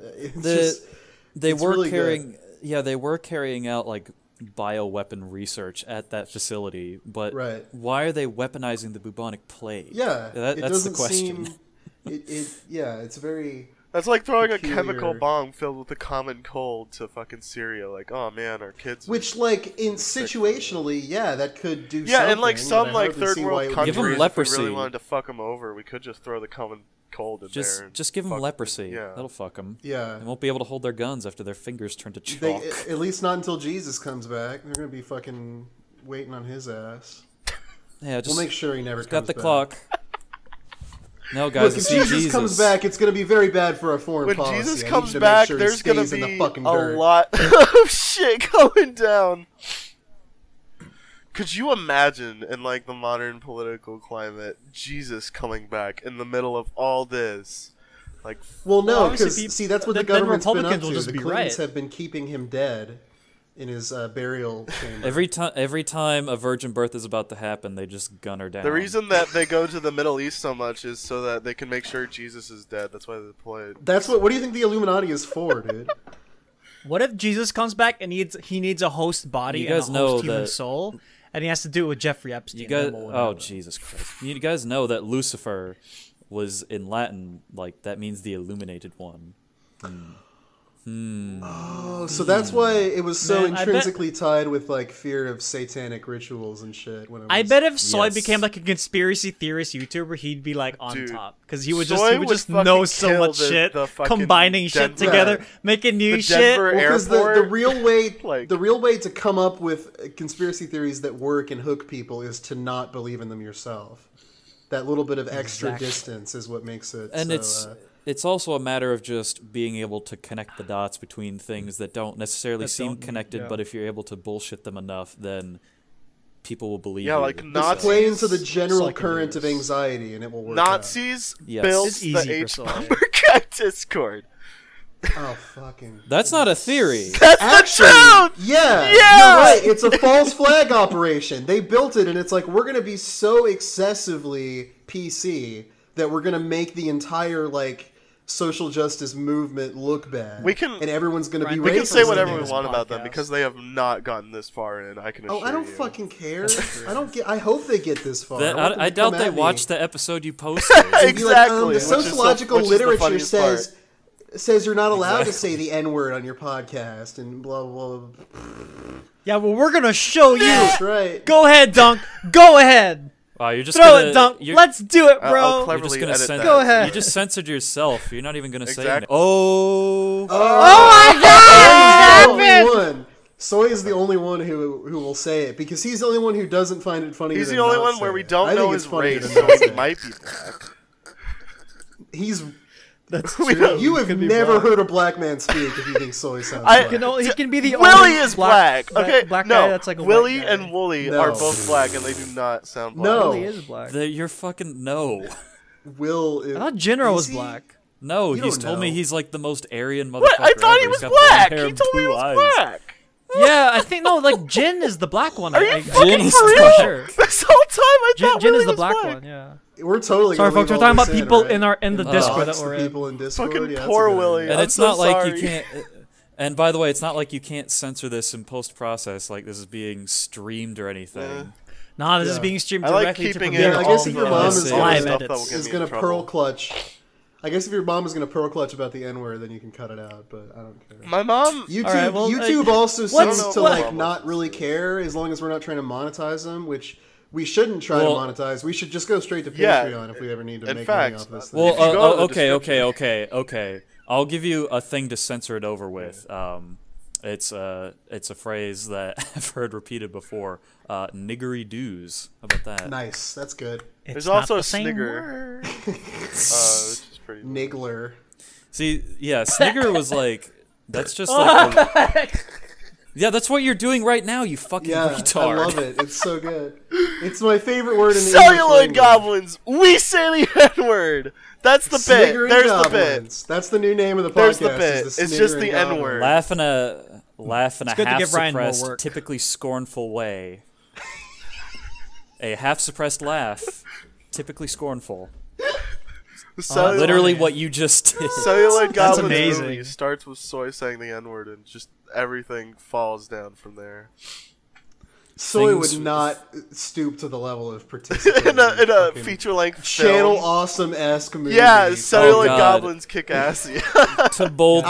They it's were really carrying, good. yeah, they were carrying out like bioweapon research at that facility, but Right. why are they weaponizing the bubonic plague? Yeah, That's it the doesn't question. seem. Yeah, it's very. That's like throwing a Peculiar. chemical bomb filled with a common cold to fucking Syria. Like, oh man, our kids. Which, like, in situationally, yeah, that could do something. Yeah, and like but some I like hardly third see why world it would countries, Give 'em if leprosy. we really wanted to fuck them over, we could just throw the common cold in there. And Just give them fuck- leprosy. Yeah. That'll fuck them. Yeah. They won't be able to hold their guns after their fingers turn to chalk. They, at least not until Jesus comes back. They're gonna be fucking waiting on his ass. Yeah, just We'll make sure he never got comes the back. clock. No, Look, guys, if it's Jesus comes back, it's gonna be very bad for our foreign When policy. Jesus I need comes to make back, sure he there's gonna stays in the be fucking a dirt. lot of shit going down. Could you imagine in like the modern political climate, Jesus coming back in the middle of all this? Like, Well, no, obviously because peop- see, that's what the then government's been up Republicans will to. just The be Clintons right. have been keeping him dead in his burial chamber. every time a virgin birth is about to happen, they just gun her down. the reason that they go to the Middle East so much is so that they can make sure Jesus is dead. That's why they play it. That's what. What do you think the Illuminati is for, dude? What if Jesus comes back and he needs a host body You and a guys know host human that- soul, and he has to do it with Jeffrey Epstein? You guys, Then we'll oh know. Jesus Christ! You guys know that Lucifer was in Latin, like that means the illuminated one. Oh, so that's why it was so Man, I bet- intrinsically tied with like fear of satanic rituals and shit. When it was, I bet if Soy Yes. became like a conspiracy theorist YouTuber, he'd be like on Dude, top because he would Soy would just fucking know so kill much the- shit, the fucking combining shit Denver- together, Yeah. making new The shit. Denver because airport. the real way Like- the real way to come up with conspiracy theories that work and hook people is to not believe in them yourself. That little bit of extra Exactly. distance is what makes it. And so, it's also a matter of just being able to connect the dots between things that don't necessarily That seem don't- connected, yeah. but if you're able to bullshit them enough, then people will believe Yeah, you. like just Nazis. play into the general Psych current of abuse. anxiety, and it will work. out. Nazis Yes. built It's the easy for H Soy. bomber guy Discord. Oh fucking! That's not a theory. That's Actually, the truth. yeah, Yeah! you're right. It's a false flag operation. They built it, and it's like we're gonna be so excessively PC that we're gonna make the entire like social justice movement look bad. We can- and everyone's gonna be. Brian, We can racist say whatever in we this want about them podcast. because they have not gotten this far in. I can assure Oh, I don't you. fucking care. I don't get. I hope they get this far. That- want them I to doubt come they at me watched the episode you posted. and be like, Exactly, the which is sociological which is the literature funniest says you're not allowed to say the N word on your podcast and blah blah. blah. Yeah, well, we're gonna show you. That's right. Go ahead, Dunk. Go ahead. Wow, you're just Throw gonna, it, Dunk. You're, Let's do it, I'll bro. you're cleverly just gonna edit censor. that. Go ahead. You just censored yourself. You're not even gonna say Exactly. anything. Oh. Oh my God! Soy is the only one. Soy is the only one who will say it because he's the only one who doesn't find it funny. He's to the only not one say where we it. don't I know think his it's funnier race, to so not say he it. might be black. He's. That's We true. don't- You have Could be never black. heard a black man speak if you think Soy sounds I- black. He can be the Willie only is black. Okay, black no. guy that's like a Willie white guy. and Wooly No. are both black, and they do not sound black. No. Willie is black. You're fucking no. Will. I thought Jinro was Is he? black. No, You he's don't told me know. he's like the most Aryan motherfucker. What? I thought he ever. was He's got blonde black. hair He and told me he blue was eyes. black. Yeah, I think no, like Jin is the black one. Are you I fucking Jin for is real? sure. This whole time I thought Jin Willie is the was black black. one. Yeah. We're totally. Sorry, gonna folks. We're leave talking all about this people right? in the Oh. Discord that That's we're the in. people in Discord. Fucking yeah, that's poor a good Willie. idea. And I'm it's so not like sorry. you can't. And by the way, it's not like you can't censor this in post process, like this is being streamed or anything. Nah, this is Yeah. being streamed I like directly to keeping Premiere. in Yeah, I all guess if your the mom is live stuff edits. that will get is me gonna in trouble. pearl clutch. I guess if your mom is gonna pearl clutch about the N-word, then you can cut it out. But I don't care. My mom. YouTube, Alright, well, YouTube also what's- seems to what- like not really care as long as we're not trying to monetize them, which we shouldn't try Well- to monetize. We should just go straight to Yeah, Patreon if we ever need to in make fact, money off this thing. Well, If you go to the okay. I'll give you a thing to censor it over with. It's a phrase that I've heard repeated before. Niggery doos. How about that? Nice, that's good. It's There's not also the a same snigger. word. Which is pretty. Niggler. See, yeah, Snigger was like, that's just like, yeah, that's what you're doing right now, you fucking Yeah, retard. I love it. It's so good. It's my favorite word in the Celluloid English language. Goblins. We say the N-word. That's the bit. Sniggering There's the bit. Goblins. That's the new name of the podcast. There's the bit. is the It's just the Sniggering Goblins. N-word. Laugh in a good to give Ryan more half-suppressed, work. typically scornful way. A half-suppressed laugh, typically scornful. The celluloid, Literally what you just did. Celluloid Goblins amazing. movie starts with Soy saying the N-word and just everything falls down from there. Soy Things- would not stoop to the level of participating in a fucking feature-length Channel film. Awesome-esque movie. Yeah, Celluloid God. Goblins kick ass. to boldly,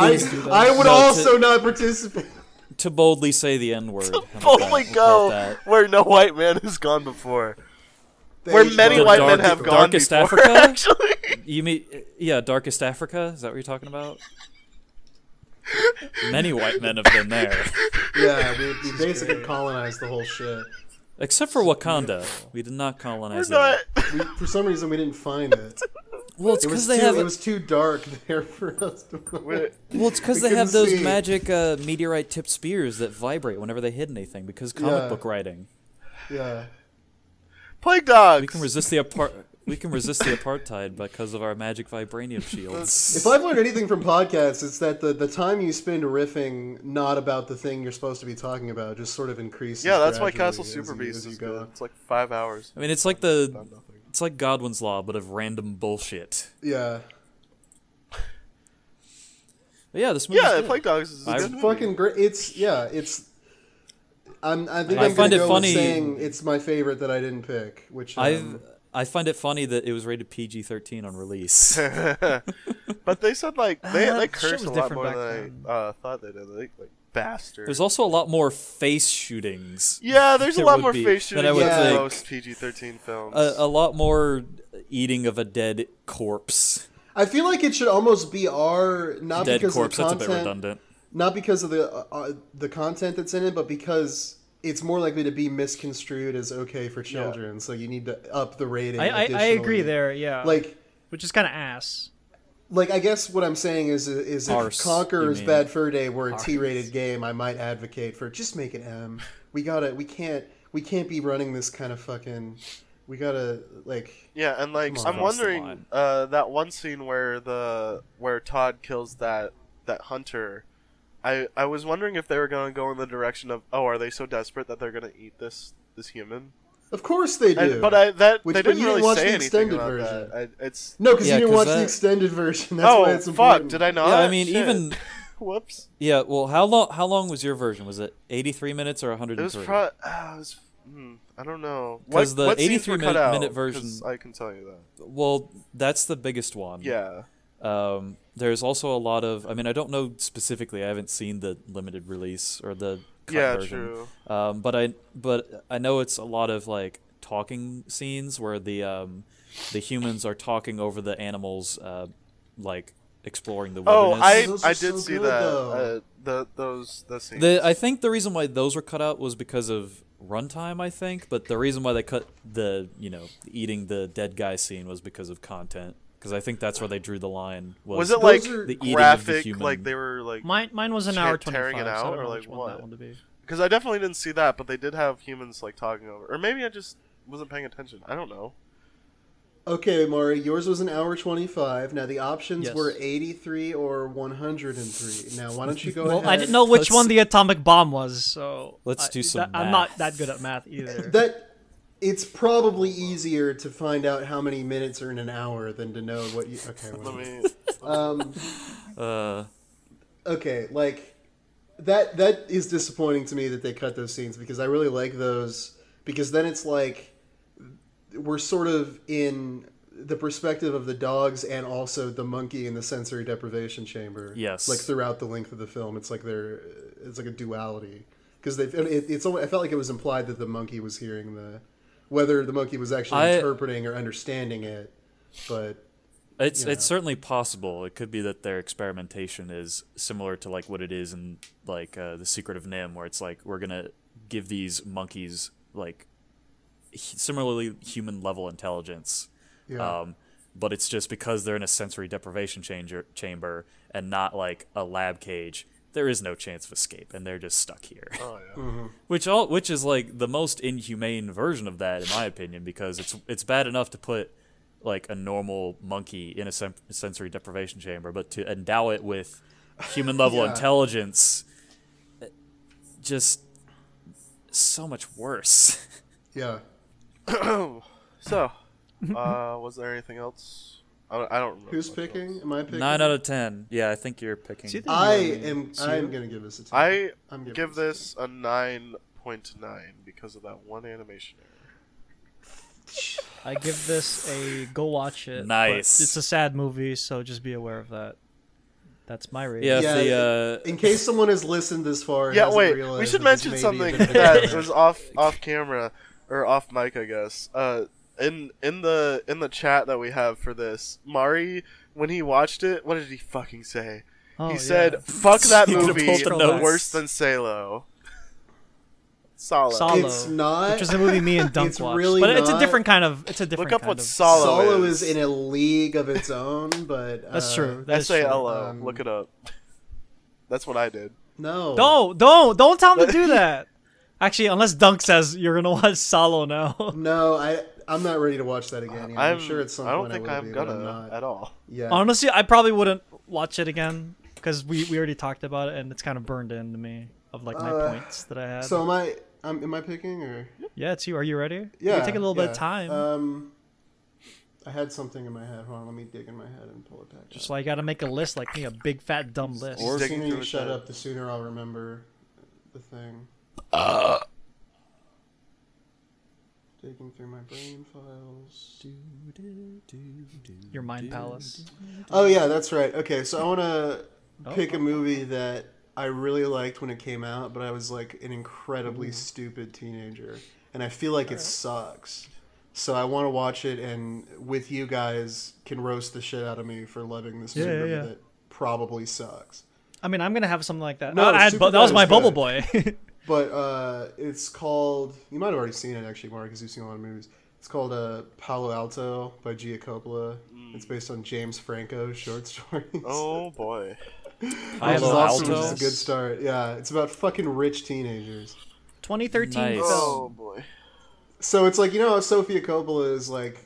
I would No, also not participate. to boldly say the N-word. How about Boldly that? We'll call it go that. where no white man has gone before. Where many The white men dark- have gone Darkest before, Africa? actually. You mean, yeah, Darkest Africa? Is that what you're talking about? Many white men have been there. Yeah, we basically colonized the whole shit. Except for Wakanda. We did not colonize We're not. that. For some reason, we didn't find it. Well, it's It was because they too. have. It was too dark there for us to. Wait, Well, it's because we they have couldn't those see. magic meteorite-tipped spears that vibrate whenever they hit anything. Because comic Yeah. book writing, Yeah. Plague Dogs. we can resist the apartheid because of our magic vibranium shields. If I've learned anything from podcasts, it's that the time you spend riffing not about the thing you're supposed to be talking about just sort of increases. Yeah, that's why gradually Castle as Super you- Beast as you is go. good. It's like 5 hours. I mean, it's like it's like Godwin's Law, but of random bullshit. Yeah, But yeah, this movie. Yeah, Plague Dogs is a I- good it's movie. fucking great. It's. I think I I'm find gonna it go funny- with saying it's my favorite that I didn't pick. Which I find it funny that it was rated PG-13 on release. But they said like they shit cursed was a lot different more back than I thought they did. They like bastard. There's also a lot more face shootings. Yeah, there's a there lot would more be face than I shooting would in think. most PG-13 films. A lot more eating of a dead corpse. I feel like it should almost be R, not Dead because corpse. of the That's a bit content, redundant. not because of the content that's in it, but because it's more likely to be misconstrued as okay for children. So you need to up the rating. I additionally. agree there. Yeah. Like. which is kind of ass. Like, I guess what I'm saying is if Arse, Conqueror's you mean. Bad Fur Day were a T-rated game, I might advocate for just make it M. We can't be running this kind of fucking. We gotta like. Yeah, and like Come on. I'm Cross the wondering line. that one scene where Todd kills that hunter. I was wondering if they were gonna go in the direction of are they so desperate that they're gonna eat this human? Of course they do. But Which- they but didn't you really didn't watch say the anything extended about version. that. It's No, because Yeah, you didn't 'cause watch the that- extended version. That's why it's fuck! important. Did I not? Yeah, I mean, Shit. even Whoops. yeah. Well, how long was your version? Was it 83 minutes or It 103? was probably. I don't know. 'Cause the what scenes 83 were cut out? minute 'Cause version- I can tell you that. Well, that's the biggest one. Yeah. There's also a lot of. I mean, I don't know specifically. I haven't seen the limited release or the cut Yeah. version. True. But I know it's a lot of like talking scenes where the humans are talking over the animals, like exploring the wilderness. Those I are did so see good, that. though. Those scenes. I think the reason why those were cut out was because of runtime. I think, but the reason why they cut the eating the dead guy scene was because of content. Because I think that's where they drew the line. Was it like are- the eating of the graphic? human? Like they were like. Mine was an hour 25. tearing it so I out, don't or know like which one what? that one to be. Because I definitely didn't see that, but they did have humans like talking over. Or maybe I just wasn't paying attention. I don't know. Okay, Maury, yours was an hour 25. Now the options Yes. were 83 or 103. Now why don't you go Well, ahead? I didn't know which Let's- one the atomic bomb was, so Let's do some I'm math. not that good at math either. That it's probably easier to find out how many minutes are in an hour than to know what you. Okay, Let whatever. me. Okay, like that is disappointing to me that they cut those scenes because I really like those because then it's like we're sort of in the perspective of the dogs and also the monkey in the sensory deprivation chamber. Yes. Like throughout the length of the film, it's like it's like a duality because I felt like it was implied that the monkey was hearing whether the monkey was actually interpreting or understanding it, but. It's certainly possible. It could be that their experimentation is similar to like what it is in like The Secret of Nim, where it's like we're gonna give these monkeys like similarly human level intelligence, but it's just because they're in a sensory deprivation chamber and not like a lab cage. There is no chance of escape, and they're just stuck here. Oh yeah. Mm-hmm. Which is like the most inhumane version of that, in my opinion, because it's bad enough to put like a normal monkey in a sensory deprivation chamber, but to endow it with human level intelligence, just so much worse. Yeah. So, was there anything else? I don't remember. Who's much picking? else. Am I picking? 9 out of 10. Yeah, I think you're picking. See, I'm gonna give this a 10. I'm giving Give this a 9.9 because of that one animation error. I give this a go watch it. but Nice. It's a sad movie, so just be aware of that. That's my rating. Yeah, Yeah, in case someone has listened this far. And Yeah, hasn't wait. realized We should that this mention may be something a bit of a that downer. was off camera or off mic, I guess. In the chat that we have for this, Mari, when he watched it, what did he fucking say? Oh, He said, "Fuck that You could've movie, pulled the notes. worse than Salo." Solo. It's not. Which is a movie me and Dunk It's watched, really but it's a not. different kind of. It's a different. Look up kind what of, Solo Solo is. is in a league of its own, but That's true. That is true. SALO. Look it up. That's what I did. No. Don't tell him to do that. Actually, unless Dunk says you're gonna watch Solo now. No, I'm not ready to watch that again. Yet. I'm sure at some I don't point think I will I'm be, but I'm gonna not. at all. Yeah. Honestly, I probably wouldn't watch it again because we already talked about it and it's kind of burned into me of like my points that I had. So am I picking or? Yeah, it's you. Are you ready? Yeah. You take a little bit of time. I had something in my head. Hold on, let me dig in my head and pull it back. Just like I gotta make a list, like me, a big fat dumb list. the digging sooner through you it shut then. up, the sooner I'll remember the thing. Digging through my brain files. Your mind palace. Oh yeah, that's right. Okay, so I want to Oh. pick a movie that I really liked when it came out, but I was like an incredibly stupid teenager, and I feel like it sucks. So I want to watch it, and with you guys, can roast the shit out of me for loving this movie yeah. that probably sucks. I mean, I'm gonna have something like that. No, that Super was Bad my is Bubble good. Boy. But it's called. You might have already seen it actually, Mark, because you've seen a lot of movies. It's called Palo Alto by Gia Coppola. It's based on James Franco's short stories. Oh boy. Which is Palo awesome, Alto? which is a good start. Yeah, it's about fucking rich teenagers. 2013 Nice. film. Oh boy. So it's like, you know how Sofia Coppola is like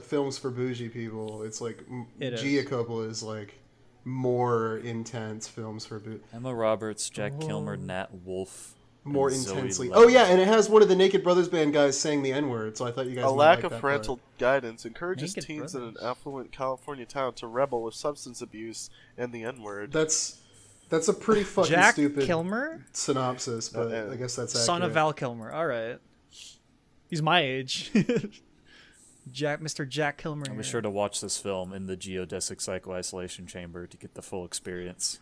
films for bougie people. It's like It is. Gia Coppola is like more intense films for Emma Roberts, Jack Kilmer, Nat Wolff. more and Zoe intensely. Levitt. Oh yeah, and it has one of the Naked Brothers band guys saying the N-word. So I thought you guys A might lack like of that parental part. guidance encourages Naked teens in an Brothers. affluent California town to rebel with substance abuse and the N-word. That's a pretty fucking Jack stupid Kilmer, synopsis, but I guess that's accurate. son of Val Kilmer. All right, he's my age. Mr. Jack Kilmer. I'll be here. sure to watch this film in the geodesic psycho-isolation chamber to get the full experience.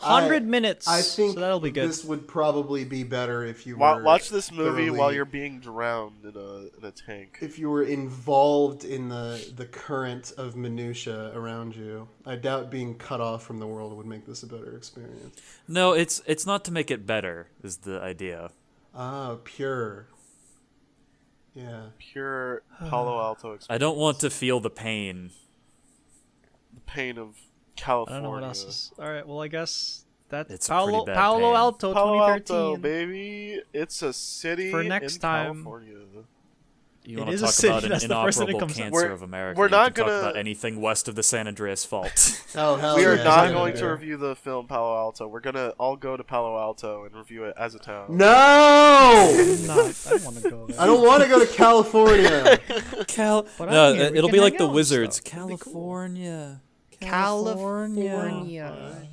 100 minutes. I think so that'll be good. this would probably be better if you were Watch this movie while thoroughly- you're being drowned in a tank. if you were involved in the current of minutia around you. I doubt being cut off from the world would make this a better experience. No, it's not to make it better, is the idea. Ah, pure. Yeah. Pure Palo Alto experience. I don't want to feel the pain. The pain of I California. don't know what else is. All right, well, I guess that's It's a pretty bad Palo pain. Alto Palo 2013. Alto, baby. It's a city For next in time. California. You want It to is a talk city, about an that's the first thing that inoperable comes up. cancer of America? We're not you can gonna- talk about anything west of the San Andreas Fault. Oh hell We are yeah, not yeah, going yeah. to review the film Palo Alto. We're gonna all go to Palo Alto and review it as a town. No! I don't want to go there. I don't want to go to California. But no, I'm here. We it'll can be like hang the out and Wizards. stuff. That'd be cool. California. California.